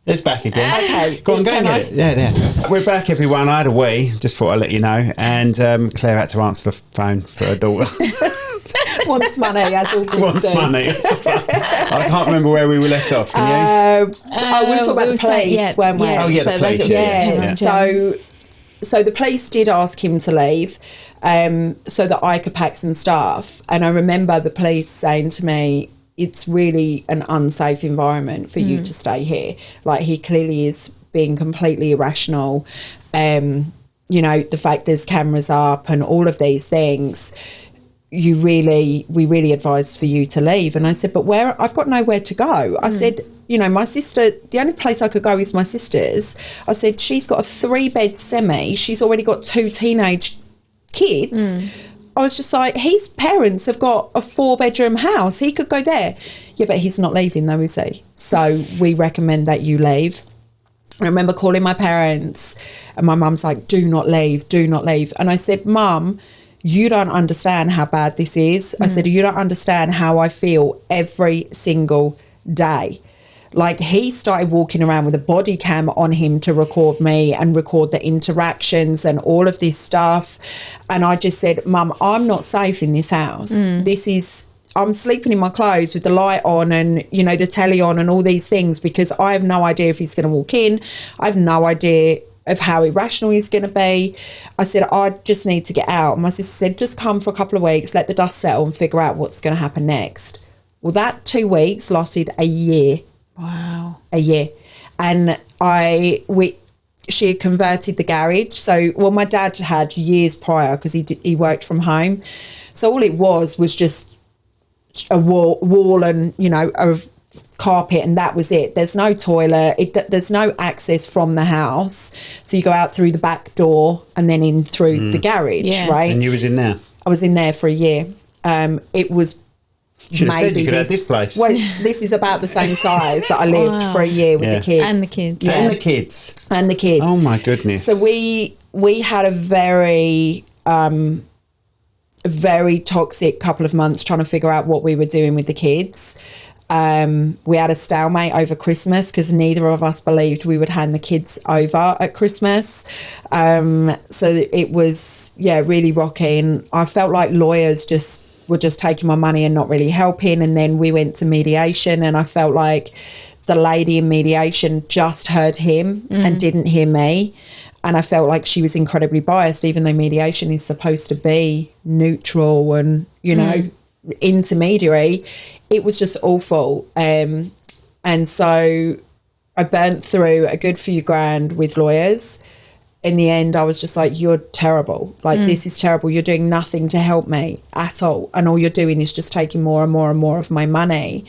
S2: It's back again.
S1: Okay.
S2: Go on, go and get it. Yeah. We're back, everyone. I had a wee, just thought I'd let you know. And Claire had to answer the phone for her daughter.
S1: Wants money, as all kids
S2: Wants
S1: do.
S2: money. I can't remember where we were left off. Can you?
S1: We were talking about the police, weren't we?
S2: Oh, yeah, the police.
S1: Yeah. So the police did ask him to leave so that I could pack some stuff. And I remember the police saying to me, it's really an unsafe environment for you to stay here. Like, he clearly is being completely irrational. You know, the fact there's cameras up and all of these things, we really advise for you to leave. And I said, but where? I've got nowhere to go. I said, you know, my sister, the only place I could go is my sister's. I said, she's got a 3-bed semi. She's already got 2 teenage kids. I was just like, his parents have got a 4-bedroom house. He could go there. Yeah, but he's not leaving though, is he? So we recommend that you leave. I remember calling my parents and my mum's like, do not leave, do not leave. And I said, Mum, you don't understand how bad this is. I said, you don't understand how I feel every single day. Like, he started walking around with a body cam on him to record me and record the interactions and all of this stuff. And I just said, Mum, I'm not safe in this house. I'm sleeping in my clothes with the light on and, you know, the telly on and all these things, because I have no idea if he's going to walk in. I have no idea of how irrational he's going to be. I said, I just need to get out. My sister said, just come for a couple of weeks, let the dust settle and figure out what's going to happen next. Well, that 2 weeks lasted a year.
S4: Wow.
S1: A year. And she had converted the garage. So, well, my dad had years prior because he worked from home. So all it was just a wall and, you know, a carpet, and that was it. There's no toilet. There's no access from the house. So you go out through the back door and then in through the garage, right?
S2: And you was in there?
S1: I was in there for a year. It was
S2: should have said you could have this place.
S1: Well, this is about the same size that I lived for a year with the kids.
S4: And the kids.
S1: Yeah.
S2: And the kids.
S1: And the kids.
S2: Oh, my goodness.
S1: So we had a very toxic couple of months trying to figure out what we were doing with the kids. We had a stalemate over Christmas because neither of us believed we would hand the kids over at Christmas. So it was, really rocking. I felt like lawyers were just taking my money and not really helping. And then we went to mediation, and I felt like the lady in mediation just heard him and didn't hear me. And I felt like she was incredibly biased, even though mediation is supposed to be neutral and, you know, intermediary. It was just awful. And so I burnt through a good few grand with lawyers. In the end, I was just like, you're terrible. Like, this is terrible. You're doing nothing to help me at all. And all you're doing is just taking more and more and more of my money.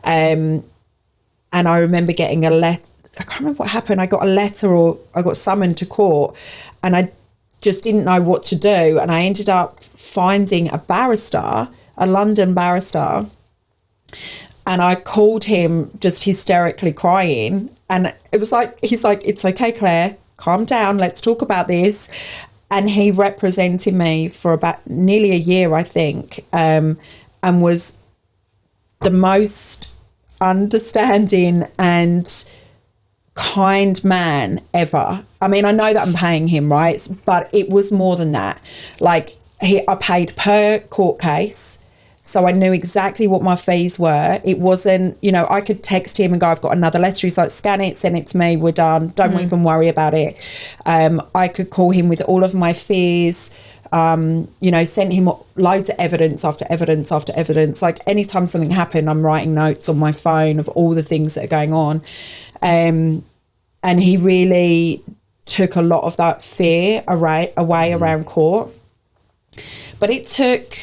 S1: And I remember getting a letter. I can't remember what happened. I got a letter, or I got summoned to court, and I just didn't know what to do. And I ended up finding a barrister, a London barrister, and I called him just hysterically crying. And it was like, he's like, it's okay, Claire, calm down, let's talk about this. And he represented me for about nearly a year, I think, and was the most understanding and kind man ever. I mean, I know that I'm paying him, right? But it was more than that. Like, I paid per court case. So I knew exactly what my fees were. It wasn't, you know, I could text him and go, I've got another letter. He's like, scan it, send it to me, we're done. Don't even worry about it. I could call him with all of my fees, you know, sent him loads of evidence after evidence after evidence. Like, anytime something happened, I'm writing notes on my phone of all the things that are going on. And he really took a lot of that fear away around court. But it took,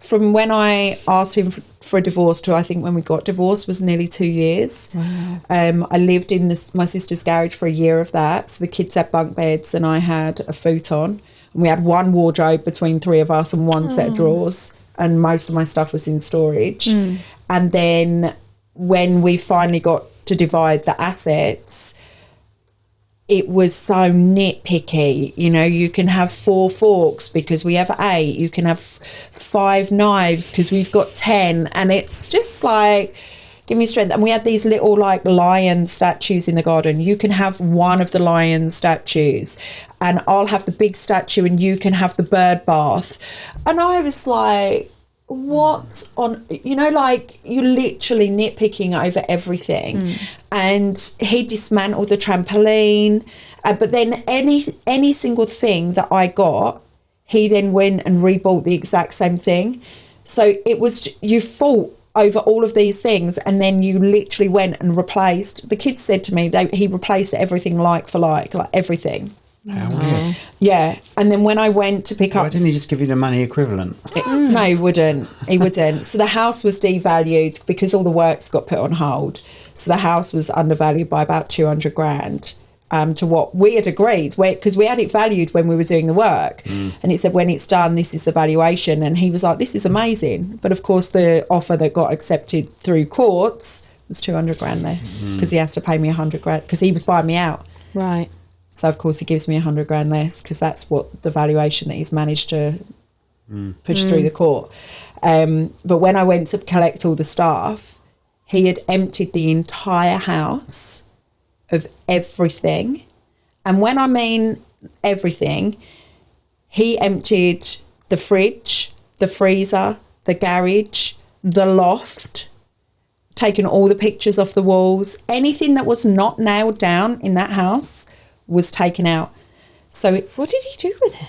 S1: from when I asked him for a divorce to I think when we got divorced, was nearly 2 years.
S4: Wow.
S1: I lived in my sister's garage for a year of that. So the kids had bunk beds and I had a futon. And we had one wardrobe between three of us and one set of drawers. And most of my stuff was in storage. And then when we finally got to divide the assets, it was so nitpicky. You know, you can have 4 forks because we have 8. You can have 5 knives because we've got 10. And it's just like, give me strength. And we had these little like lion statues in the garden. You can have one of the lion statues and I'll have the big statue and you can have the bird bath. And I was like, what on, you know, like, you're literally nitpicking over everything. And he dismantled the trampoline, but then any single thing that I got, he then went and rebought the exact same thing. So it was, you fought over all of these things, and then you literally went and replaced. The kids said to me he replaced everything like for like everything.
S2: How weird.
S1: Yeah, and then when I went to pick up,
S2: Why didn't he just give you the money equivalent?
S1: No, he wouldn't. So the house was devalued because all the works got put on hold. So the house was undervalued by about 200 grand to what we had agreed, because we had it valued when we were doing the work. And it said, when it's done, this is the valuation. And he was like, this is amazing. But of course, the offer that got accepted through courts was 200 grand less, because he has to pay me 100 grand because he was buying me out.
S4: Right.
S1: So of course he gives me 100 grand less, because that's what the valuation that he's managed to push through the court. But when I went to collect all the stuff, he had emptied the entire house of everything. And when I mean everything, he emptied the fridge, the freezer, the garage, the loft, taken all the pictures off the walls. Anything that was not nailed down in that house was taken out. So
S4: What did he do with it?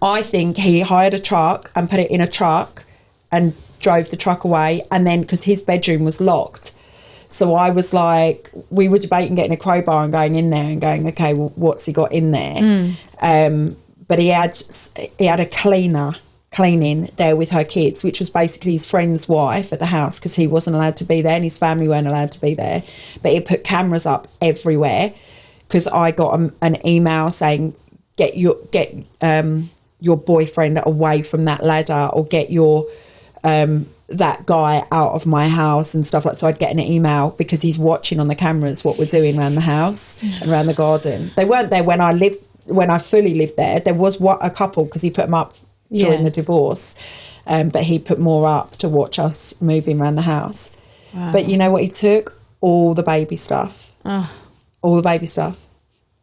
S1: I think he hired a truck and put it in a truck and drove the truck away. And then, because his bedroom was locked, so I was like, we were debating getting a crowbar and going in there and going, okay, well, what's he got in there? But he had a cleaner cleaning there with her kids, which was basically his friend's wife at the house, because he wasn't allowed to be there and his family weren't allowed to be there. But he put cameras up everywhere, because I got an email saying, get your boyfriend away from that ladder, or get your that guy out of my house and stuff like that. So I'd get an email, because he's watching on the cameras what we're doing around the house and around the garden. They weren't there when I fully lived there. There was a couple, because he put them up during the divorce, but he put more up to watch us moving around the house. Wow. But you know what he took? All the baby stuff. All the baby stuff.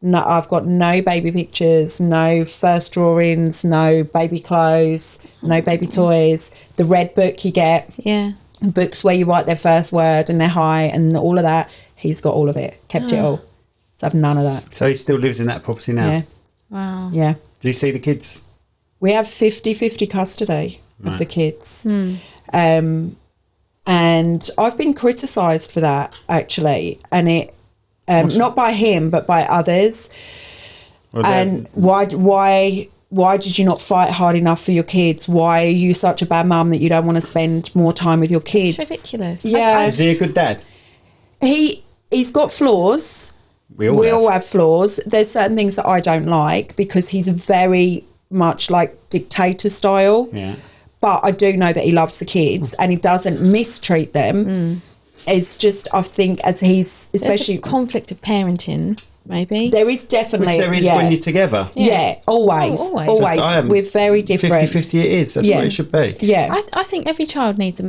S1: No, I've got no baby pictures, no first drawings, no baby clothes, no baby toys. The red book you get, books where you write their first word and their hi and all of that. He's got all of it, kept it all. So I've none of that.
S2: So he still lives in that property now?
S1: Yeah.
S4: Wow.
S1: Yeah.
S2: Does he see the kids?
S1: We have 50-50 custody of the kids. And I've been criticised for that, actually, and it not by him but by others. And why did you not fight hard enough for your kids? Why are you such a bad mum that you don't want to spend more time with your kids?
S4: It's ridiculous.
S1: Yeah.
S2: Is he a good dad?
S1: He's got flaws. We all have flaws. There's certain things that I don't like, because he's very much like dictator style.
S2: Yeah.
S1: But I do know that he loves the kids and he doesn't mistreat them. It's just, I think, as he's especially
S4: There's a conflict of parenting, maybe.
S1: there is definitely,
S2: Which there is when you're together.
S1: Yeah, always.
S4: Oh, always.
S1: We're very different.
S2: 50-50 it is. That's what it should be.
S1: Yeah.
S4: I think every child needs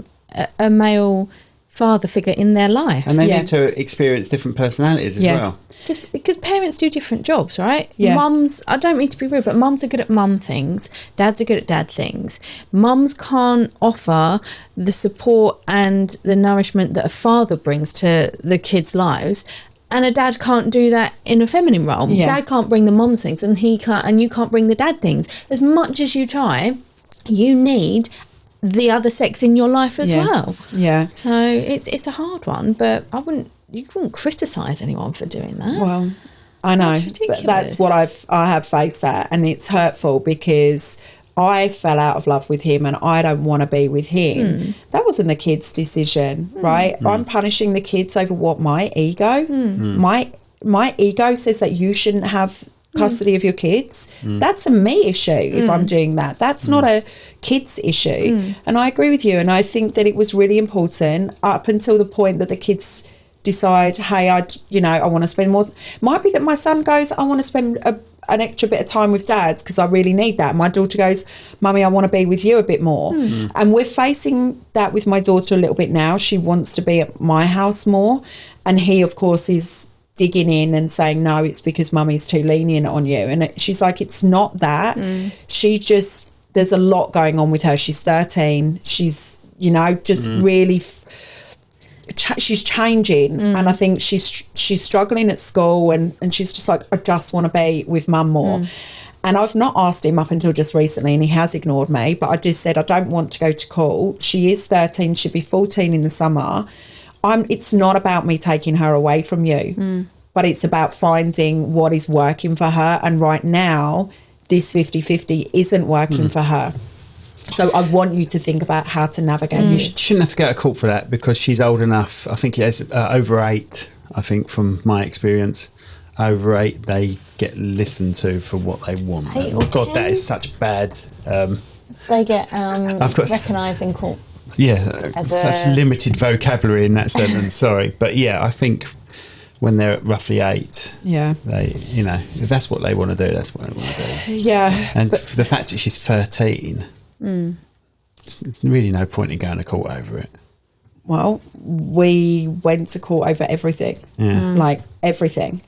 S4: a male father figure in their life.
S2: And they need to experience different personalities as well.
S4: Because parents do different jobs, right?
S1: Yeah.
S4: Mums, I don't mean to be rude, but mums are good at mum things. Dads are good at dad things. Mums can't offer the support and the nourishment that a father brings to the kids' lives. And a dad can't do that in a feminine role.
S1: Yeah.
S4: Dad can't bring the mum's things, and he can't, and you can't bring the dad things. As much as you try, you need the other sex in your life as well.
S1: Yeah.
S4: So it's a hard one, but you wouldn't criticise anyone for doing that.
S1: Well, I know, but that's what I have faced that, and it's hurtful, because I fell out of love with him and I don't want to be with him. That wasn't the kids' decision, right? I'm punishing the kids over what? My ego? My ego says that you shouldn't have custody of your kids. That's a me issue if I'm doing that. That's not a kids issue. And I agree with you, and I think that it was really important up until the point that the kids decide, hey, I want to spend more. Might be that my son goes, I want to spend an extra bit of time with dads because I really need that. My daughter goes, Mummy, I want to be with you a bit more. And we're facing that with my daughter a little bit now. She wants to be at my house more, and he, of course, is digging in and saying, no, it's because Mummy's too lenient on you. And she's like, it's not that. She just, there's a lot going on with her. She's 13. She's, just really she's changing, and I think she's struggling at school, and she's just like, I just want to be with Mum more. And I've not asked him up until just recently, and he has ignored me, but I just said I don't want to go to court. She is 13, she'll be 14 in the summer. It's not about me taking her away from you, but it's about finding what is working for her. And right now, this 50-50 isn't working for her. So I want you to think about how to navigate this.
S2: She shouldn't have to go to court for that because she's old enough. I think it's over 8, I think, from my experience. Over 8, they get listened to for what they want. God, that is such bad...
S4: they get recognised in court.
S2: Yeah, such limited vocabulary in that sentence, sorry. But yeah, I think when they're roughly 8, they, if that's what they want to do, that's what they want to do.
S1: Yeah.
S2: And for the fact that she's 13, there's really no point in going to court over it.
S1: Well, we went to court over everything, like everything.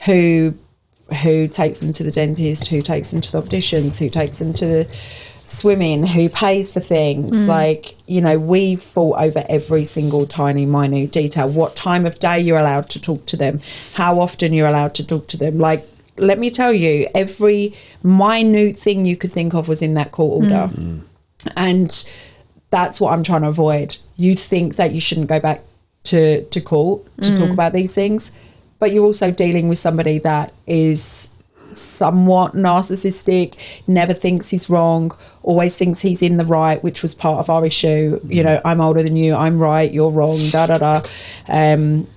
S1: Who takes them to the dentist, who takes them to the opticians, who takes them to the swimming, who pays for things. Like, we fought over every single tiny, minute detail. What time of day you're allowed to talk to them, how often you're allowed to talk to them. Like, let me tell you, every minute thing you could think of was in that court order. And that's what I'm trying to avoid. You think that you shouldn't go back to court to talk about these things, but you're also dealing with somebody that is somewhat narcissistic, never thinks he's wrong, always thinks he's in the right, which was part of our issue. I'm older than you, I'm right, you're wrong, and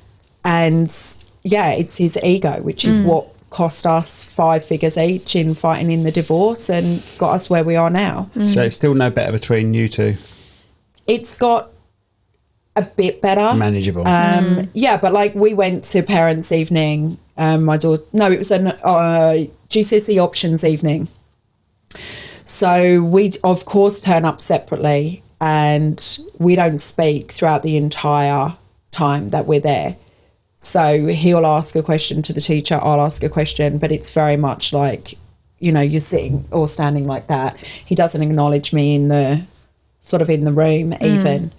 S1: yeah, it's his ego, which is what cost us 5 figures each in fighting in the divorce and got us where we are now.
S2: So it's still no better between you two? It's
S1: got a bit better,
S2: manageable.
S1: Yeah, but like we went to parents' evening. My daughter, no, it was an GCSE options evening. So we, of course, turn up separately, and we don't speak throughout the entire time that we're there. So he'll ask a question to the teacher, I'll ask a question, but it's very much like, you're sitting or standing like that. He doesn't acknowledge me in the room even.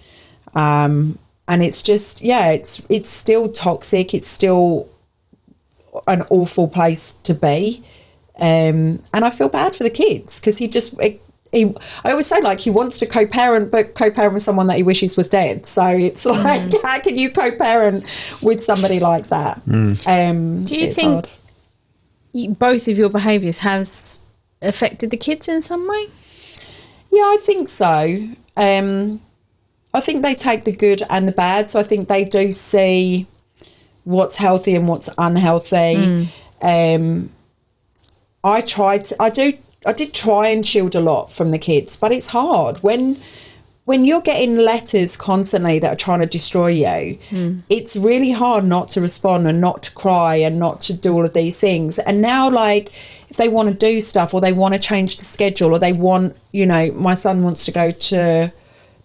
S1: And it's just, it's still toxic. It's still an awful place to be. And I feel bad for the kids because I always say, like, he wants to co-parent, but co-parent with someone that he wishes was dead. So it's like, how can you co-parent with somebody like that?
S4: Do you think both of your behaviours has affected the kids in some way?
S1: Yeah, I think so. I think they take the good and the bad. So I think they do see what's healthy and what's unhealthy. I did try and shield a lot from the kids, but it's hard when you're getting letters constantly that are trying to destroy you. It's really hard not to respond and not to cry and not to do all of these things. And now, like, if they want to do stuff or they want to change the schedule or they want, my son wants to go to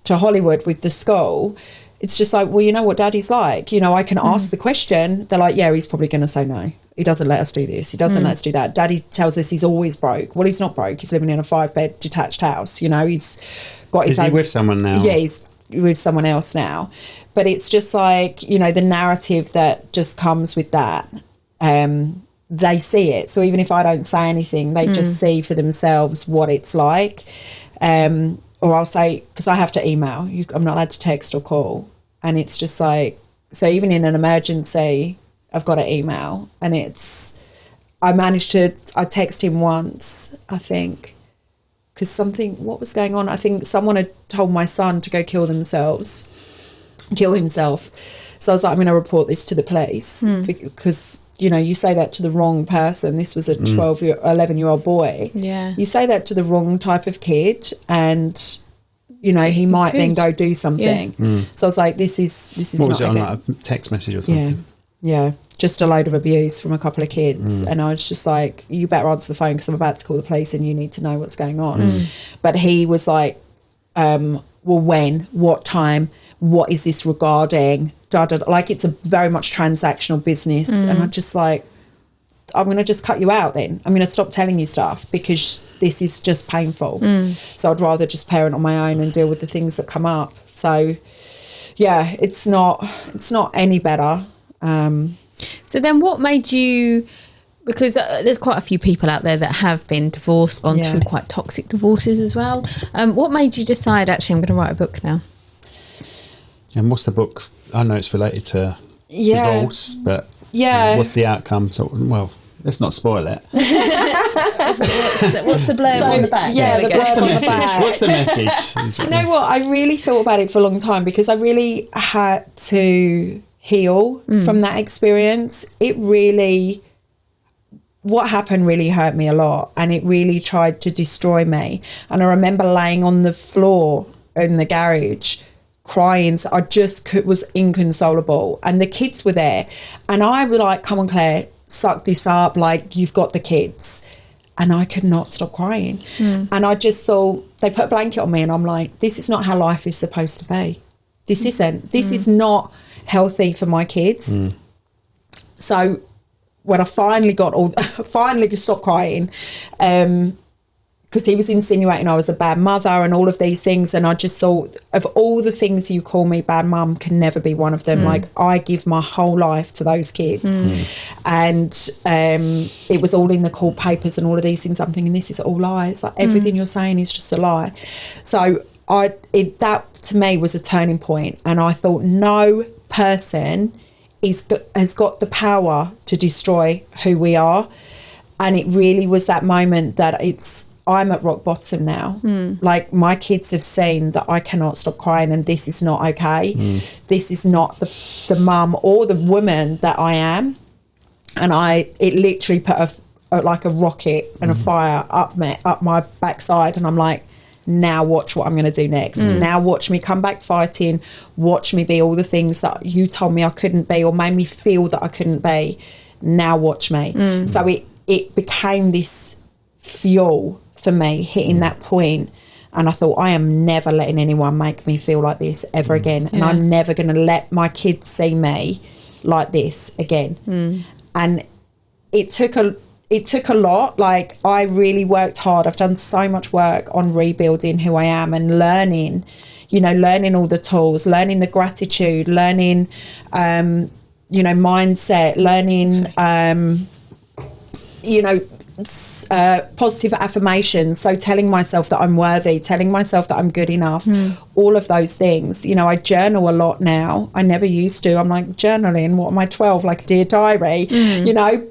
S1: Hollywood with the school, it's just like, well, you know what daddy's like. I can ask the question. They're like, yeah, he's probably going to say no. He doesn't let us do this. He doesn't let us do that. Daddy tells us he's always broke. Well, he's not broke. He's living in a 5-bed detached house. He's got his own... Is
S2: he with someone now?
S1: Yeah, he's with someone else now. But it's just like, the narrative that just comes with that. They see it. So even if I don't say anything, they just see for themselves what it's like. Or I'll say, because I have to email. I'm not allowed to text or call. And it's just like, so even in an emergency, I've got to email. And I text him once, I think, because what was going on? I think someone had told my son to go kill himself. So I was like, I'm going to report this to the police because, you say that to the wrong person. This was a 11-year-old boy.
S4: Yeah.
S1: You say that to the wrong type of kid and, he might then go do something. Yeah. So I was like, this is
S2: what
S1: not
S2: was it on,
S1: okay.
S2: like a text message or something?
S1: Yeah. Just a load of abuse from a couple of kids. And I was just like, you better answer the phone because I'm about to call the police and you need to know what's going on. But he was like, well, when? What time? What is this regarding? Like, it's a very much transactional business. And I'm just like, I'm going to just cut you out then. I'm going to stop telling you stuff because this is just painful. So I'd rather just parent on my own and deal with the things that come up. So, yeah, it's not any better.
S4: So then what made you Because there's quite a few people out there that have been divorced, gone through quite toxic divorces as well. What made you decide, actually, I'm going to write a book now?
S2: And what's the book? I know it's related to divorce, but what's the outcome? So, well, let's not spoil it.
S4: What's the blurb on the back?
S1: Yeah, the blurb on the back.
S2: What's the message?
S1: Do you know what? I really thought about it for a long time because I really had to heal from that experience. What happened really hurt me a lot, and it really tried to destroy me. And I remember laying on the floor in the garage crying. So I just was inconsolable, and the kids were there, and I was like, come on Claire, suck this up, like you've got the kids. And I could not stop crying. And I just thought, they put a blanket on me and I'm like, this is not how life is supposed to be. This isn't. This is not healthy for my kids. So when I finally stopped crying, because he was insinuating I was a bad mother and all of these things, and I just thought, of all the things you call me, bad mum can never be one of them. Like, I give my whole life to those kids. And it was all in the court papers and all of these things. I'm thinking, this is all lies. Like, everything you're saying is just a lie. So that to me was a turning point, and I thought, no person has got the power to destroy who we are. And it really was that moment that I'm at rock bottom now. Like, my kids have seen that I cannot stop crying, and this is not okay. This is not the mum or the woman that I am. And it literally put like a rocket and a fire up my backside, and I'm like, now watch what I'm going to do next. Now watch me come back fighting. Watch me be all the things that you told me I couldn't be, or made me feel that I couldn't be. Now watch me. So it became this fuel for me, hitting that point. And I thought, I am never letting anyone make me feel like this ever again. And I'm never going to let my kids see me like this again. And it took a lot. Like, I really worked hard. I've done so much work on rebuilding who I am and learning all the tools, learning the gratitude, learning, mindset, learning, positive affirmations. So telling myself that I'm worthy, telling myself that I'm good enough, all of those things. I journal a lot now. I never used to. I'm like, journaling, what am I, 12? Like, dear diary,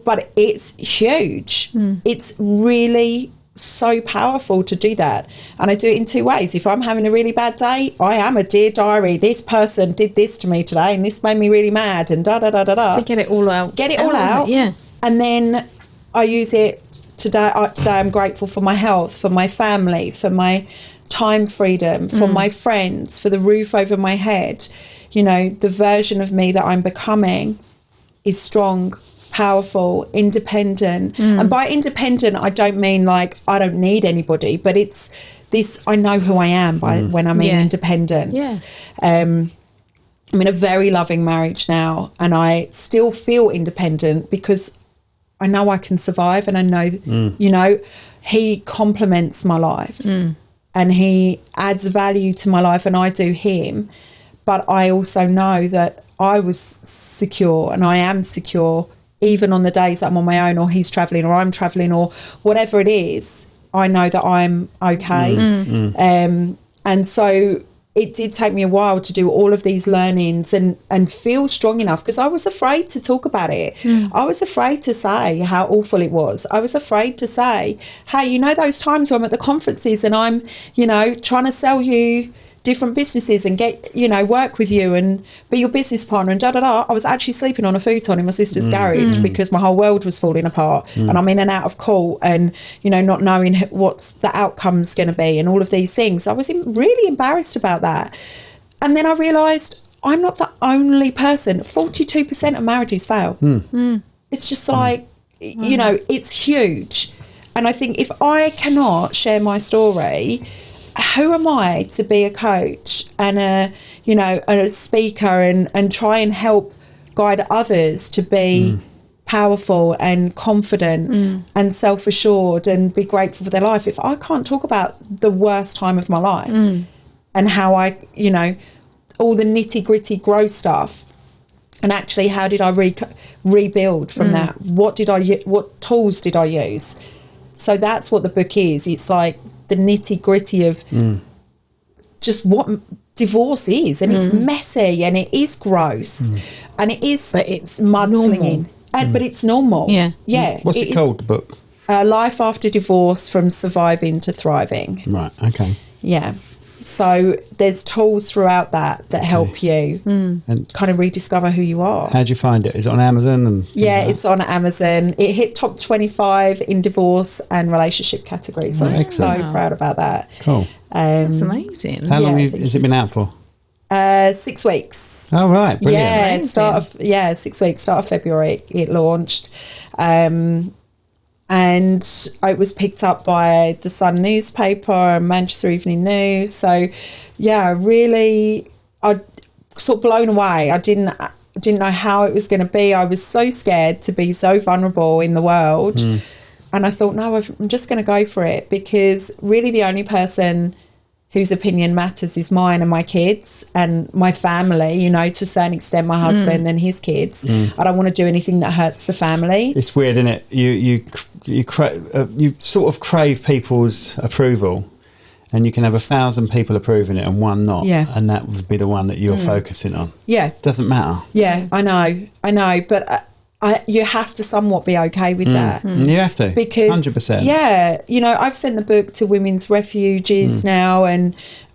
S1: but it's huge. It's really so powerful to do that. And I do it in two ways. If I'm having a really bad day, I am a dear diary. This person did this to me today and this made me really mad, and da-da-da-da-da.
S4: So get it all out.
S1: Yeah. And then I use it today. I'm grateful for my health, for my family, for my time freedom, for my friends, for the roof over my head. The version of me that I'm becoming is strong, powerful, independent. And by independent, I don't mean like I don't need anybody, but it's this, I know who I am when I'm in independence. I'm in a very loving marriage now, and I still feel independent because I know I can survive, and I know, he complements my life and he adds value to my life, and I do him. But I also know that I was secure, and I am secure, even on the days that I'm on my own, or he's travelling, or I'm travelling, or whatever it is. I know that I'm okay. And so it did take me a while to do all of these learnings and feel strong enough, because I was afraid to talk about it. I was afraid to say how awful it was. I was afraid to say, hey, those times when I'm at the conferences and I'm, trying to sell you different businesses and get, work with you and be your business partner and da-da-da. I was actually sleeping on a futon in my sister's garage because my whole world was falling apart, and I'm in and out of court and, not knowing what's the outcome's going to be and all of these things. I was really embarrassed about that. And then I realised I'm not the only person. 42% of marriages fail. It's just like, it's huge. And I think if I cannot share my story, who am I to be a coach and a speaker and try and help guide others to be powerful and confident and self-assured and be grateful for their life if I can't talk about the worst time of my life and how I, all the nitty-gritty gross stuff, and actually how did I rebuild from that. What tools did I use? So that's what the book is. It's like the nitty gritty of just what divorce is, and it's messy, and it is gross, and it is,
S4: but it's
S1: mudslinging, but it's normal. Yeah.
S2: What's it called, the book?
S1: Life After Divorce: From Surviving to Thriving.
S2: Right. Okay.
S1: Yeah. So there's tools throughout that help you and kind of rediscover who you are.
S2: How do you find it? Is it on Amazon? And
S1: it's on Amazon. It hit top 25 in divorce and relationship categories. So I'm so proud about that.
S2: Cool.
S4: That's amazing.
S2: How long has it been out for?
S1: 6 weeks.
S2: Oh, right. Brilliant.
S1: Yeah, 6 weeks. Start of February it launched. And it was picked up by the Sun newspaper and Manchester Evening News. So, really, I sort of blown away. I didn't know how it was going to be. I was so scared to be so vulnerable in the world. And I thought, no, I'm just going to go for it, because really the only person whose opinion matters is mine and my kids and my family, to a certain extent, my husband and his kids. I don't want to do anything that hurts the family.
S2: It's weird, isn't it? You sort of crave people's approval, and you can have 1,000 people approving it and one not.
S1: Yeah.
S2: And that would be the one that you're focusing on.
S1: Yeah.
S2: Doesn't matter.
S1: Yeah, I know. But you have to somewhat be okay with that.
S2: You have to,
S1: because
S2: 100%.
S1: Yeah, I've sent the book to women's refuges now, and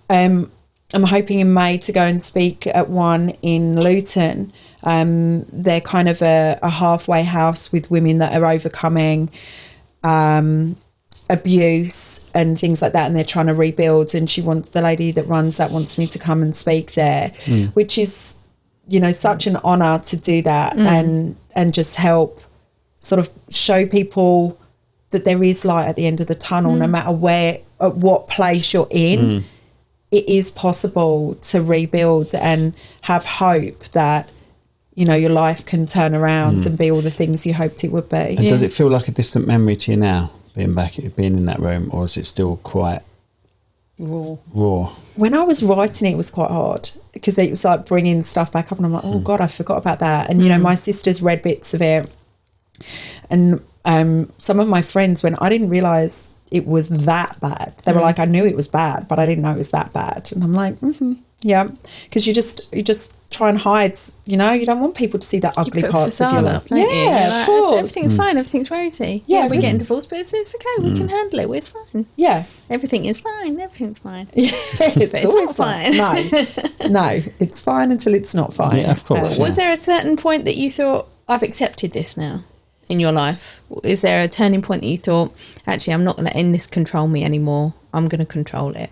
S1: I'm hoping in May to go and speak at one in Luton. They're kind of a halfway house with women that are overcoming abuse and things like that, and they're trying to rebuild. And the lady that runs that wants me to come and speak there, which is such an honour to do that and just help sort of show people that there is light at the end of the tunnel, no matter what place you're in. It is possible to rebuild and have hope that, your life can turn around and be all the things you hoped it would be.
S2: And does it feel like a distant memory to you now, being in that room, or is it still quite raw?
S1: When I was writing it was quite hard, because it was like bringing stuff back up, and I'm like, oh God, I forgot about that. And my sisters read bits of it, and some of my friends, when I didn't realise it was that bad, they were like, I knew it was bad, but I didn't know it was that bad. And I'm like, yeah, because you just try and hide, you don't want people to see that ugly parts of your life.
S4: Yeah, of course. Everything's fine, everything's rosy. Yeah, we're getting divorced, but it's okay, we can handle it, it's fine.
S1: Yeah.
S4: Everything is fine, everything's fine.
S1: Yeah, it's always fine. No, it's fine until it's not fine.
S2: Yeah, of course.
S4: Was there a certain point that you thought, I've accepted this now in your life? Is there a turning point that you thought, actually, I'm not letting this control me anymore, I'm going to control it?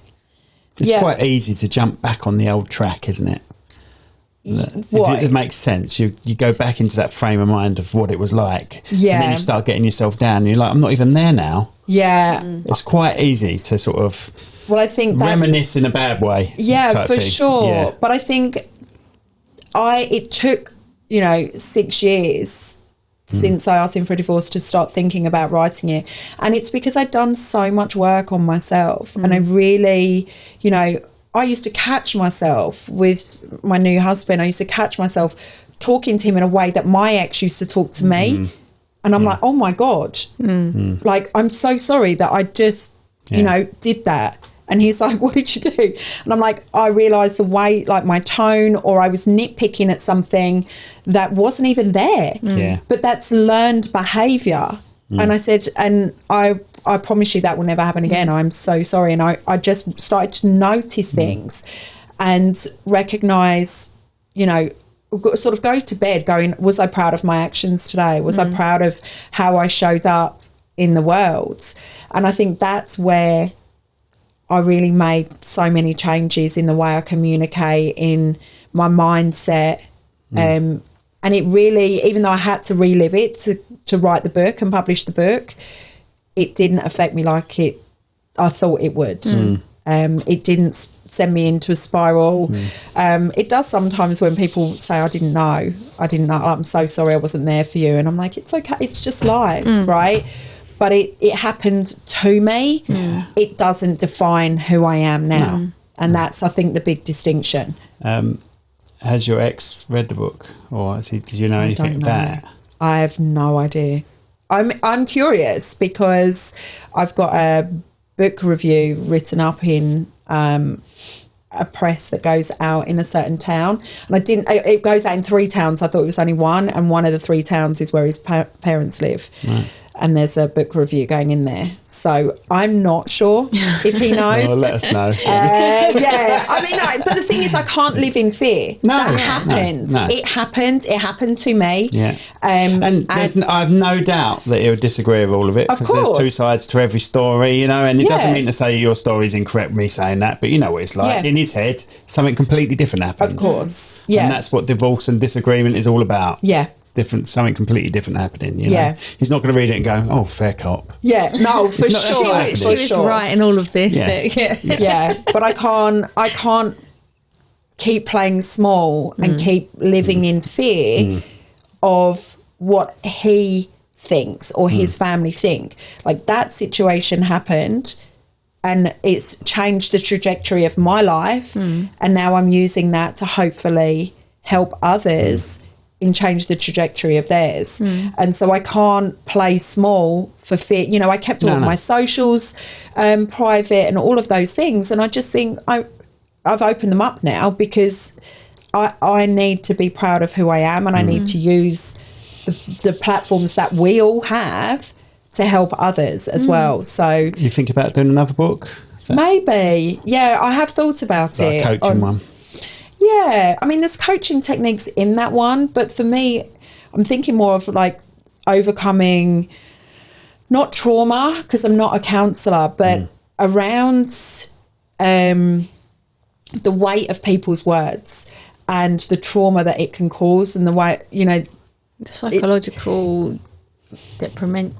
S2: It's quite easy to jump back on the old track, isn't it? It makes sense. You go back into that frame of mind of what it was like. Yeah. And then you start getting yourself down. And you're like, I'm not even there now.
S1: Yeah.
S2: It's quite easy to sort of
S1: I think
S2: reminisce in a bad way.
S1: Yeah, for sure. Yeah. But I think it took, 6 years since I asked him for a divorce to start thinking about writing it. And it's because I'd done so much work on myself. And I really, I used to catch myself with my new husband. I used to catch myself talking to him in a way that my ex used to talk to me. And I'm like, oh my God, like, I'm so sorry that I just, did that. And he's like, what did you do? And I'm like, I realised the way, like my tone, or I was nitpicking at something that wasn't even there.
S2: Yeah.
S1: But that's learned behaviour. And I said, and I promise you that will never happen again. I'm so sorry. And I just started to notice things and recognise, sort of go to bed going, was I proud of my actions today? Was I proud of how I showed up in the world? And I think that's where I really made so many changes in the way I communicate, in my mindset. And it really, even though I had to relive it to write the book and publish the book, it didn't affect me like I thought it would. It didn't send me into a spiral. It does sometimes when people say, I didn't know. I'm so sorry I wasn't there for you. And I'm like, it's okay. It's just life, right? But it happened to me. It doesn't define who I am now. And that's, I think, the big distinction.
S2: Has your ex read the book, or did you know anything about it?
S1: I have no idea. I'm curious because I've got a book review written up in a press that goes out in a certain town, and it goes out in 3 towns. I thought it was only one, and one of the 3 towns is where his parents live. Right. And there's a book review going in there. So I'm not sure if he knows.
S2: Well, let us know.
S1: Yeah, I mean, but the thing is, I can't live in fear.
S2: No,
S1: that happens.
S2: No.
S1: It happened. It happened to me.
S2: Yeah. And I've no doubt that he would disagree with all of it, because there's 2 sides to every story, you know. And it doesn't mean to say your story's incorrect, me saying that, but you know what it's like. Yeah. In his head, something completely different happened.
S1: Of course. Yeah.
S2: And that's what divorce and disagreement is all about.
S1: Yeah.
S2: Something completely different happening, you know. He's not going to read it and go, oh, fair cop.
S1: Yeah, no, for sure.
S4: She was right in all of this.
S1: Yeah. But I can't keep playing small and keep living in fear of what he thinks or his family think. Like, that situation happened and it's changed the trajectory of my life, and now I'm using that to hopefully help others and change the trajectory of theirs. And so I can't play small for fear. You know, I kept all of my socials private and all of those things, and I just think I've opened them up now because I need to be proud of who I am, and I need to use the platforms that we all have to help others as well. So
S2: you think about doing another book?
S1: Maybe. Yeah, I have thought about it.
S2: A coaching one.
S1: Yeah, I mean, there's coaching techniques in that one, but for me, I'm thinking more of like overcoming, not trauma, because I'm not a counsellor, but around the weight of people's words and the trauma that it can cause, and the way, you know,
S4: the psychological deprivation.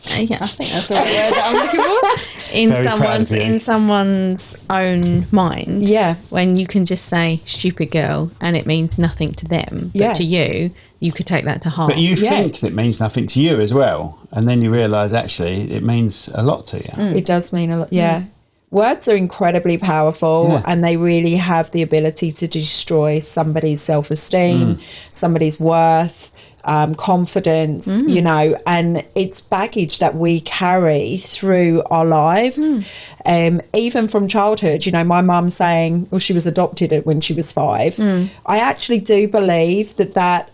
S4: Yeah, I think that's the word that I'm looking for. In someone's own mind.
S1: Yeah.
S4: When you can just say stupid girl and it means nothing to them, but to you could take that to heart.
S2: But you think it means nothing to you as well, and then you realise actually it means a lot to you.
S1: It does mean a lot. Yeah. Words are incredibly powerful, and they really have the ability to destroy somebody's self-esteem, somebody's worth, confidence, you know, and it's baggage that we carry through our lives, even from childhood. You know, my mum saying, well, she was adopted when she was 5. I actually do believe that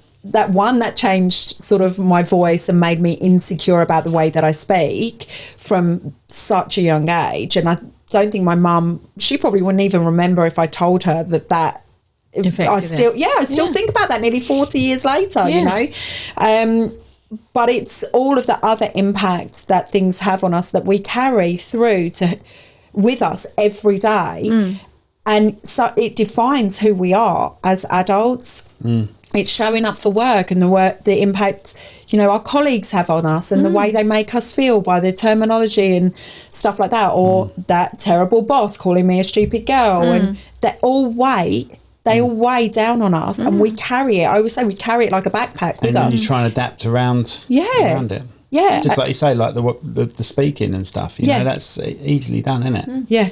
S1: one that changed sort of my voice and made me insecure about the way that I speak from such a young age. And I don't think my mum, she probably wouldn't even remember if I told her that I still think about that nearly 40 years later, you know. But it's all of the other impacts that things have on us that we carry through with us every day. And so it defines who we are as adults. It's showing up for work and the impact, you know, our colleagues have on us, and the way they make us feel by their terminology and stuff like that, or that terrible boss calling me a stupid girl, and they all weigh down on us, and we carry it. I always say we carry it like a backpack with us.
S2: And you try and adapt around it.
S1: Yeah.
S2: Just like you say, like the speaking and stuff, you know, that's easily done, isn't it?
S1: Yeah.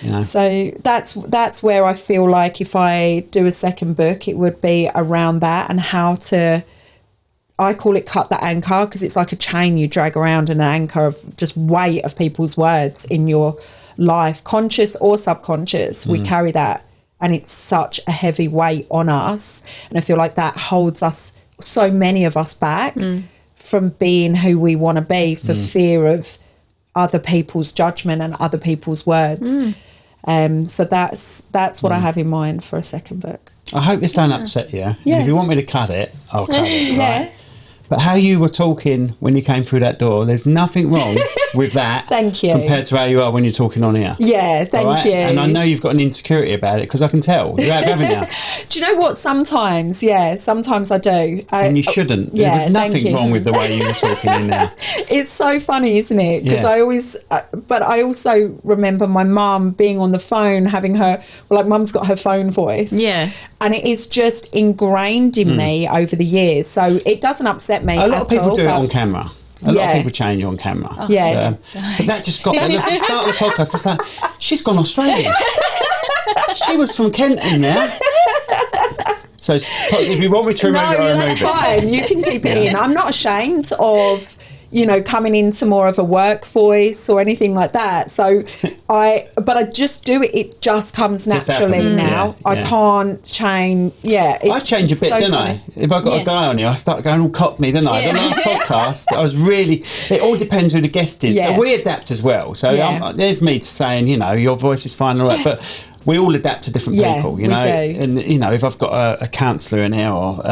S2: You know?
S1: So that's where I feel like if I do a second book, it would be around that, and how to, I call it cut the anchor, because it's like a chain you drag around, an anchor of just weight of people's words in your life, conscious or subconscious. We carry that, and it's such a heavy weight on us, and I feel like that holds us, so many of us, back from being who we want to be for fear of other people's judgment and other people's words. So that's what I have in mind for a second book.
S2: I hope this don't upset you. Yeah. If you want me to cut it, I'll cut it. Right? But how you were talking when you came through that door, there's nothing wrong with that.
S1: Thank you.
S2: Compared to how you are when you're talking on here.
S1: Yeah, thank you.
S2: And I know you've got an insecurity about it, because I can tell. You have, haven't you?
S1: Do you know what? Sometimes I do.
S2: And you shouldn't.
S1: Yeah,
S2: there's nothing wrong with the way you were talking in there.
S1: It's so funny, isn't it? Because I always, but I also remember my mum being on the phone, having her, mum's got her phone voice.
S4: Yeah.
S1: And it is just ingrained in me over the years. So it doesn't upset me.
S2: A lot of people do it on camera. A lot of people change on camera.
S1: But
S2: that just got at the start of the podcast. It's like, she's gone Australian. She was from Kent in there. So if you want me to remove it, I'll remove
S1: that's
S2: it.
S1: fine. You can keep it in. I'm not ashamed of, coming into more of a work voice or anything like that. So but I just do it. It just comes naturally
S2: happens,
S1: now.
S2: yeah.
S1: I can't change. Yeah.
S2: I change a bit,
S1: so
S2: don't
S1: funny.
S2: I? If I got a guy on here, I start going all cockney, don't I? The last podcast, I was really... It all depends who the guest is.
S1: Yeah.
S2: So we adapt as well. So there's me to saying, your voice is fine and all that, but we all adapt to different people,
S1: we do.
S2: And, if I've got a counsellor in here or...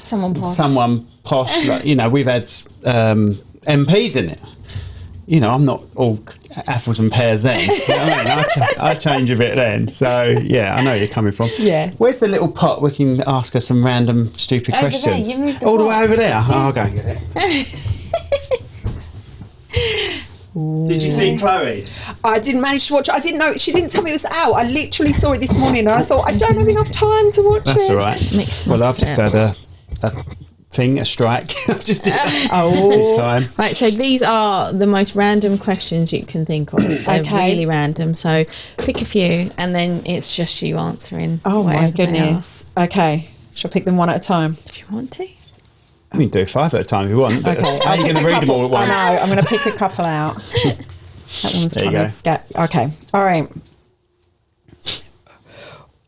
S2: someone posh, like, we've had MPs in it. I'm not all apples and pears then. You know what I mean? I change a bit then. So, I know where you're coming from.
S1: Yeah.
S2: Where's the little pot we can ask her some random stupid
S4: Over
S2: questions?
S4: there, you moved the
S2: all the
S4: pot.
S2: way over there? Yeah. Oh, I'll go and get it. Did you see Chloe's?
S1: I didn't manage to watch it. I didn't know. She didn't tell me it was out. I literally saw it this morning and I thought, I don't have enough time to watch it.
S2: That's all right. Well, I've just had a strike. I've just did time.
S4: Right, so these are the most random questions you can think of. They're really random. So pick a few and then it's just you answering.
S1: Oh my
S4: whatever they
S1: goodness. Okay. Shall I pick them one at a time?
S4: If you want to.
S2: I mean, do 5 at a time if you want. But
S1: Okay.
S2: how are you going to read them all at once?
S1: I know. I'm going to pick a couple out. That one's
S2: There you
S1: trying
S2: go.
S1: to escape. Okay. All right.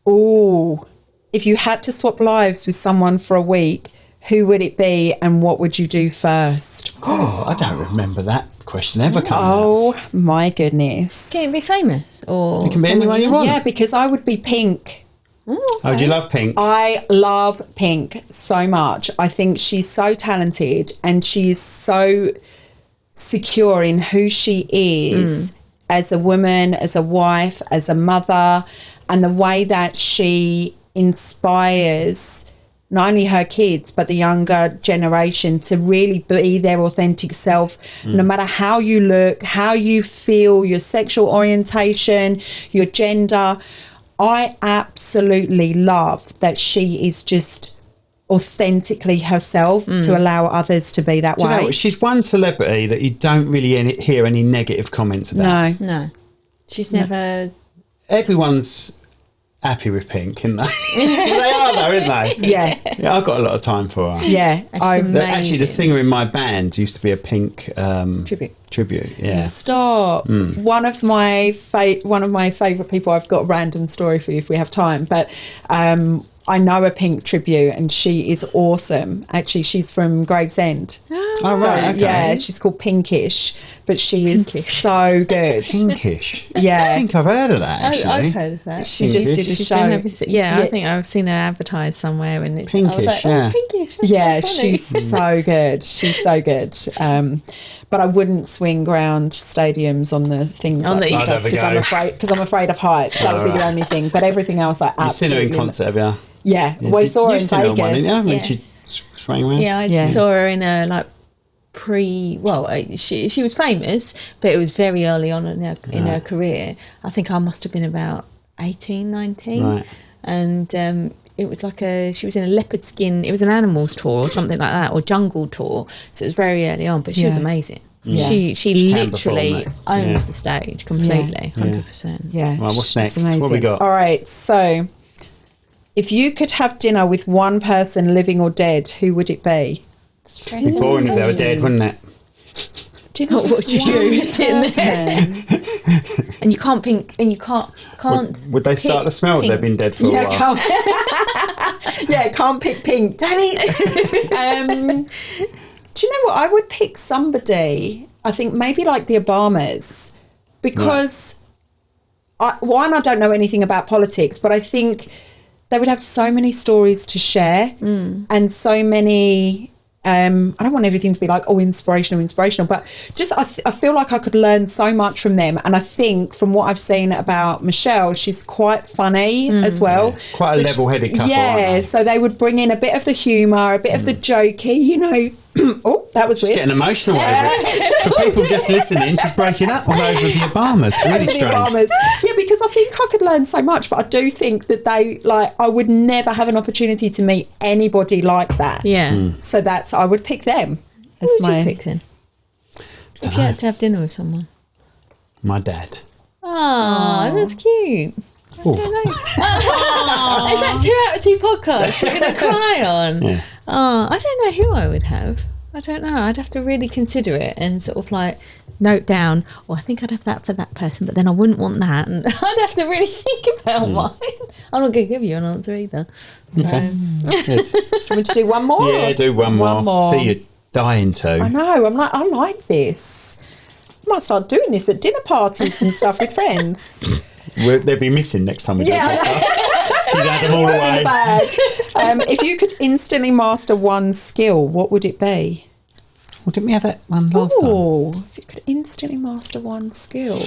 S1: Ooh. If you had to swap lives with someone for a week, who would it be and what would you do first?
S2: Oh, I don't remember that question ever coming out.
S1: Oh my goodness.
S4: Can it be famous or
S2: It can be anyone you want.
S1: Yeah, because I would be Pink.
S2: Oh, do you love Pink?
S1: I love Pink so much. I think she's so talented and she's so secure in who she is as a woman, as a wife, as a mother, and the way that she inspires not only her kids but the younger generation to really be their authentic self, no matter how you look, how you feel, your sexual orientation, your gender. I absolutely love that she is just authentically herself to allow others to be that
S2: Do you know
S1: way.
S2: what? She's one celebrity that you don't really hear any negative comments about.
S1: No.
S4: She's never...
S2: Everyone's happy with Pink, isn't they? They are though, aren't they?
S1: Yeah.
S2: Yeah, I've got a lot of time for her.
S1: Yeah.
S4: amazing.
S2: Actually, the singer in my band used to be a Pink
S4: Tribute.
S2: Yeah.
S1: Stop. One of my favourite people. I've got a random story for you if we have time, but I know a Pink tribute and she is awesome. Actually, she's from Gravesend.
S2: Oh, right, okay.
S1: Yeah, she's called Pinkish, but she is so good.
S2: Pinkish.
S1: Yeah.
S2: I think I've heard of that, actually.
S4: I've heard of that.
S1: She just did a
S4: She's
S1: show.
S4: been I think I've seen her advertised somewhere and it's... I was
S2: Pinkish,
S4: like,
S2: yeah.
S4: Pinkish. that's
S1: Yeah,
S4: so funny.
S1: she's so good. She's so good. But I wouldn't swing round stadiums on the things
S4: On
S1: like
S4: the-
S1: that
S2: I'd never
S1: because I'm afraid of heights. That would be the only thing. But everything else, I
S2: You've seen her
S1: absolutely
S2: in concert, have you?
S1: Yeah, we saw her in
S2: You've seen her
S1: Vegas.
S2: one, didn't you? When
S4: Yeah.
S2: she swang around?
S4: Yeah, I saw her in a she was famous, but it was very early on in her career. I think I must have been about 18, 19.
S2: Right.
S4: And it was she was in a leopard skin, it was an animals tour or something like that, or jungle tour. So it was very early on, but she was amazing.
S1: Yeah.
S4: She
S2: can
S4: literally
S2: perform,
S4: owns
S2: yeah.
S4: the stage completely, 100%.
S1: Yeah.
S2: Right, what's
S1: she's
S2: next? What
S1: amazing.
S2: we got?
S1: All right, so if you could have dinner with one person, living or dead, who would it be?
S2: It'd be boring if they were dead, wouldn't it?
S1: Dinner
S4: What would you do? Sitting there?
S1: person.
S4: And you can't pink, and you can't
S2: Would they start
S4: pick
S2: to smell if
S4: pink.
S2: they've been dead for a
S1: Yeah,
S2: while?
S1: can't pick Pink. Damn it. Do you know what? I would pick somebody, I think maybe like the Obamas, because I don't know anything about politics, but I think they would have so many stories to share and so many... I don't want everything to be like, inspirational, but just I feel like I could learn so much from them. And I think from what I've seen about Michelle, she's quite funny as well.
S2: Yeah. Quite a level-headed couple, aren't they?
S1: So they would bring in a bit of the humour, a bit of the jokey, Oh, that was
S2: She's
S1: weird.
S2: getting emotional over it. For people just listening, she's breaking up all over the Obamas. Really
S1: The
S2: strange.
S1: Obamas. Yeah, because I think I could learn so much, but I do think that I would never have an opportunity to meet anybody like that.
S4: Yeah.
S1: So I would pick them.
S4: Who would you pick then? If you had to have dinner with someone.
S2: My dad.
S4: Oh, that's cute. I don't know. Is that 2 out of 2 podcasts you're going to cry on?
S2: Yeah.
S4: Oh, I don't know who I would have. I don't know. I'd have to really consider it and sort of like note down, I think I'd have that for that person, but then I wouldn't want that. And I'd have to really think about mine. I'm not going to give you an answer either.
S2: Okay.
S1: Do you want me to do one more?
S2: Yeah, do one more. See, you're dying to.
S1: I know. I like this. I might start doing this at dinner parties and stuff with friends.
S2: They'll be missing next time we do that. She's had them all away.
S1: If you could instantly master one skill, what would it be?
S2: Well, didn't we have that one last time?
S1: If you could instantly master one skill.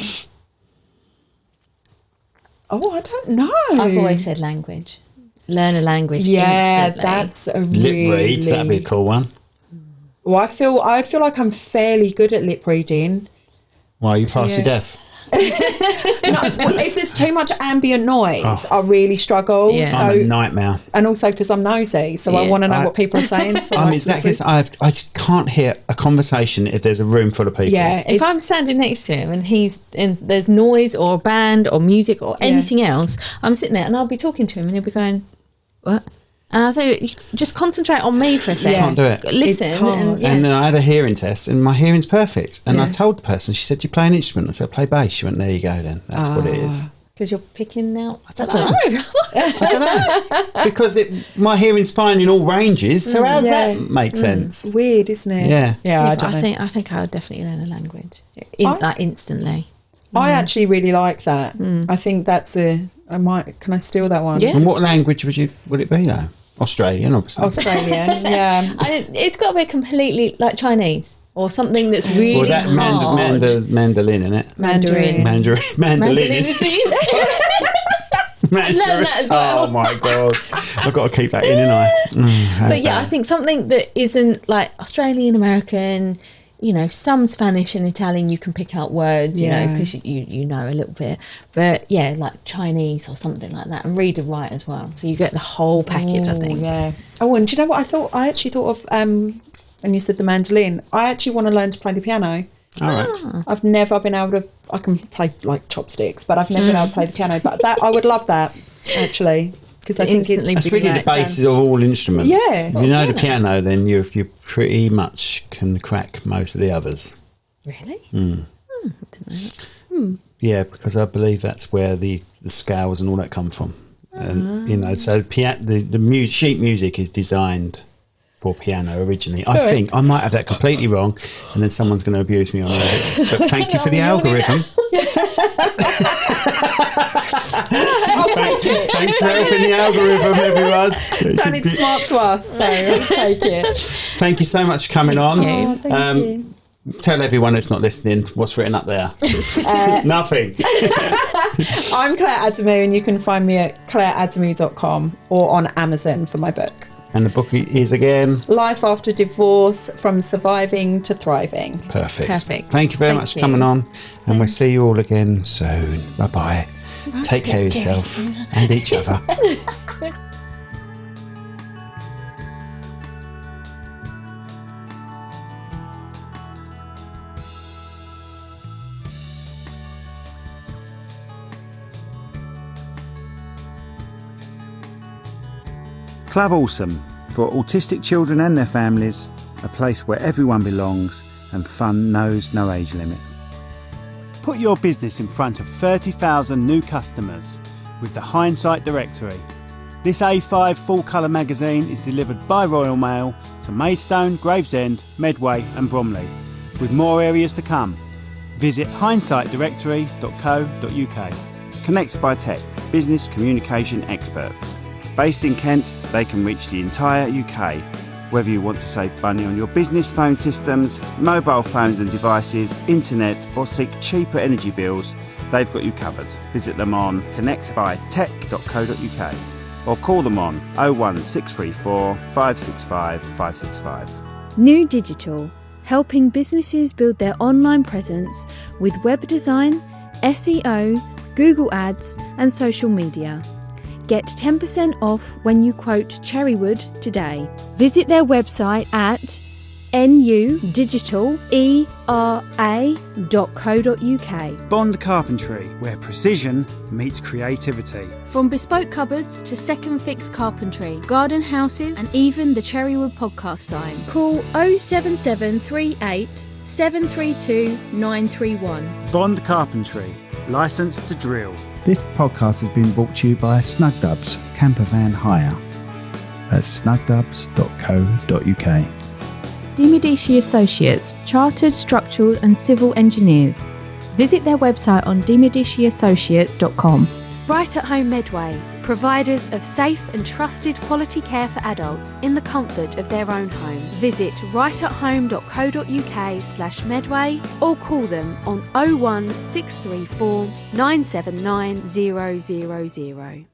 S1: Oh, I don't know.
S4: I've always said language. Learn a language instantly.
S1: That's a
S2: Lip read, that'd be a cool one.
S1: Well, I feel like I'm fairly good at lip reading.
S2: Why, you partially deaf?
S1: If there's too much ambient noise, I really struggle.
S4: Yeah.
S1: So,
S2: I'm a nightmare.
S1: and also because I'm nosy, so I want to know what people are saying. So
S2: I'm exactly. I just can't hear a conversation if there's a room full of people.
S1: Yeah,
S4: If I'm standing next to him and there's noise or a band or music or anything else, I'm sitting there and I'll be talking to him and he'll be going, what? And I'll say, just concentrate on me for a second.
S2: I can't do it.
S4: Listen.
S2: And then I had a hearing test and my hearing's perfect. And I told the person, she said, do you play an instrument? I said, I play bass. She went, there you go then. That's what it is.
S4: Because you're picking out.
S2: I don't know. Because my hearing's fine in all ranges. So how does that make sense?
S1: Weird, isn't it?
S2: Yeah.
S1: I don't know.
S4: I think I would definitely learn a language instantly.
S1: I actually really like that. I think that's can I steal that one?
S4: Yes.
S2: And what language would it be though? Australian, obviously.
S1: Australian, yeah.
S4: It's got to be completely like Chinese or something that's really
S2: Well, that
S4: hard.
S2: mandolin, in it?
S1: Mandarin.
S2: Mandolin
S4: Mandolin
S2: is.
S4: is learn that as well.
S2: Oh my god, I've got to keep that in, ain't I?
S4: But yeah, I think something that isn't like Australian, American, some Spanish and Italian you can pick out words, because you know a little bit. But yeah, like Chinese or something like that, and read and write as well. So you get the whole package, I think.
S1: Yeah. Oh, and do you know what I actually thought of? When you said the mandolin, I actually want to learn to play the piano.
S2: All right.
S1: I've never been able to. I can play like chopsticks, but I've never been able to play the piano. But I would love that actually, because I think
S2: that's really the basis of all instruments.
S1: Yeah.
S2: If you know the piano, then you pretty much can crack most of the others.
S4: Really?
S2: I didn't know that. Yeah, because I believe that's where the scales and all that come from. And so the sheet music is designed for piano originally. I think I might have that completely wrong, and then someone's going to abuse me on it. But thank you for the algorithm.
S1: I'll take it.
S2: Thanks for helping the algorithm, everyone.
S1: Sounded smart to us, so I'll take it.
S2: Thank you so much for coming on.
S1: Thank you.
S2: Tell everyone that's not listening what's written up there. Nothing.
S1: I'm Claire Adamou, and you can find me at claireadamou.com or on Amazon for my book.
S2: And the book is again?
S1: Life After Divorce, From Surviving to Thriving.
S2: Perfect. Thank you very much for coming on, and we'll see you all again soon. Bye-bye. Take care of yourself and each other.
S8: Club Awesome, for autistic children and their families, a place where everyone belongs and fun knows no age limit. Put your business in front of 30,000 new customers with the Hindsight Directory. This A5 full-colour magazine is delivered by Royal Mail to Maidstone, Gravesend, Medway and Bromley, with more areas to come. Visit hindsightdirectory.co.uk. Connect by Tech, business communication experts. Based in Kent, they can reach the entire UK. Whether you want to save money on your business phone systems, mobile phones and devices, internet, or seek cheaper energy bills, they've got you covered. Visit them on connectbytech.co.uk or call them on 01634 565 565.
S5: New Digital, helping businesses build their online presence with web design, SEO, Google Ads, and social media. Get 10% off when you quote Cherrywood today. Visit their website at nudigitalera.co.uk.
S8: Bond Carpentry, where precision meets creativity.
S5: From bespoke cupboards to second fix carpentry, garden houses, and even the Cherrywood podcast sign. Call 07738 732 931.
S8: Bond Carpentry, licensed to drill. This podcast has been brought to you by Snugdubs Camper Van Hire at snugdubs.co.uk.
S5: Dimodici Associates, Chartered Structural and Civil Engineers. Visit their website on dimodiciassociates.com. Right at Home Medway, providers of safe and trusted quality care for adults in the comfort of their own home. Visit rightathome.co.uk/medway or call them on 01634 979 000.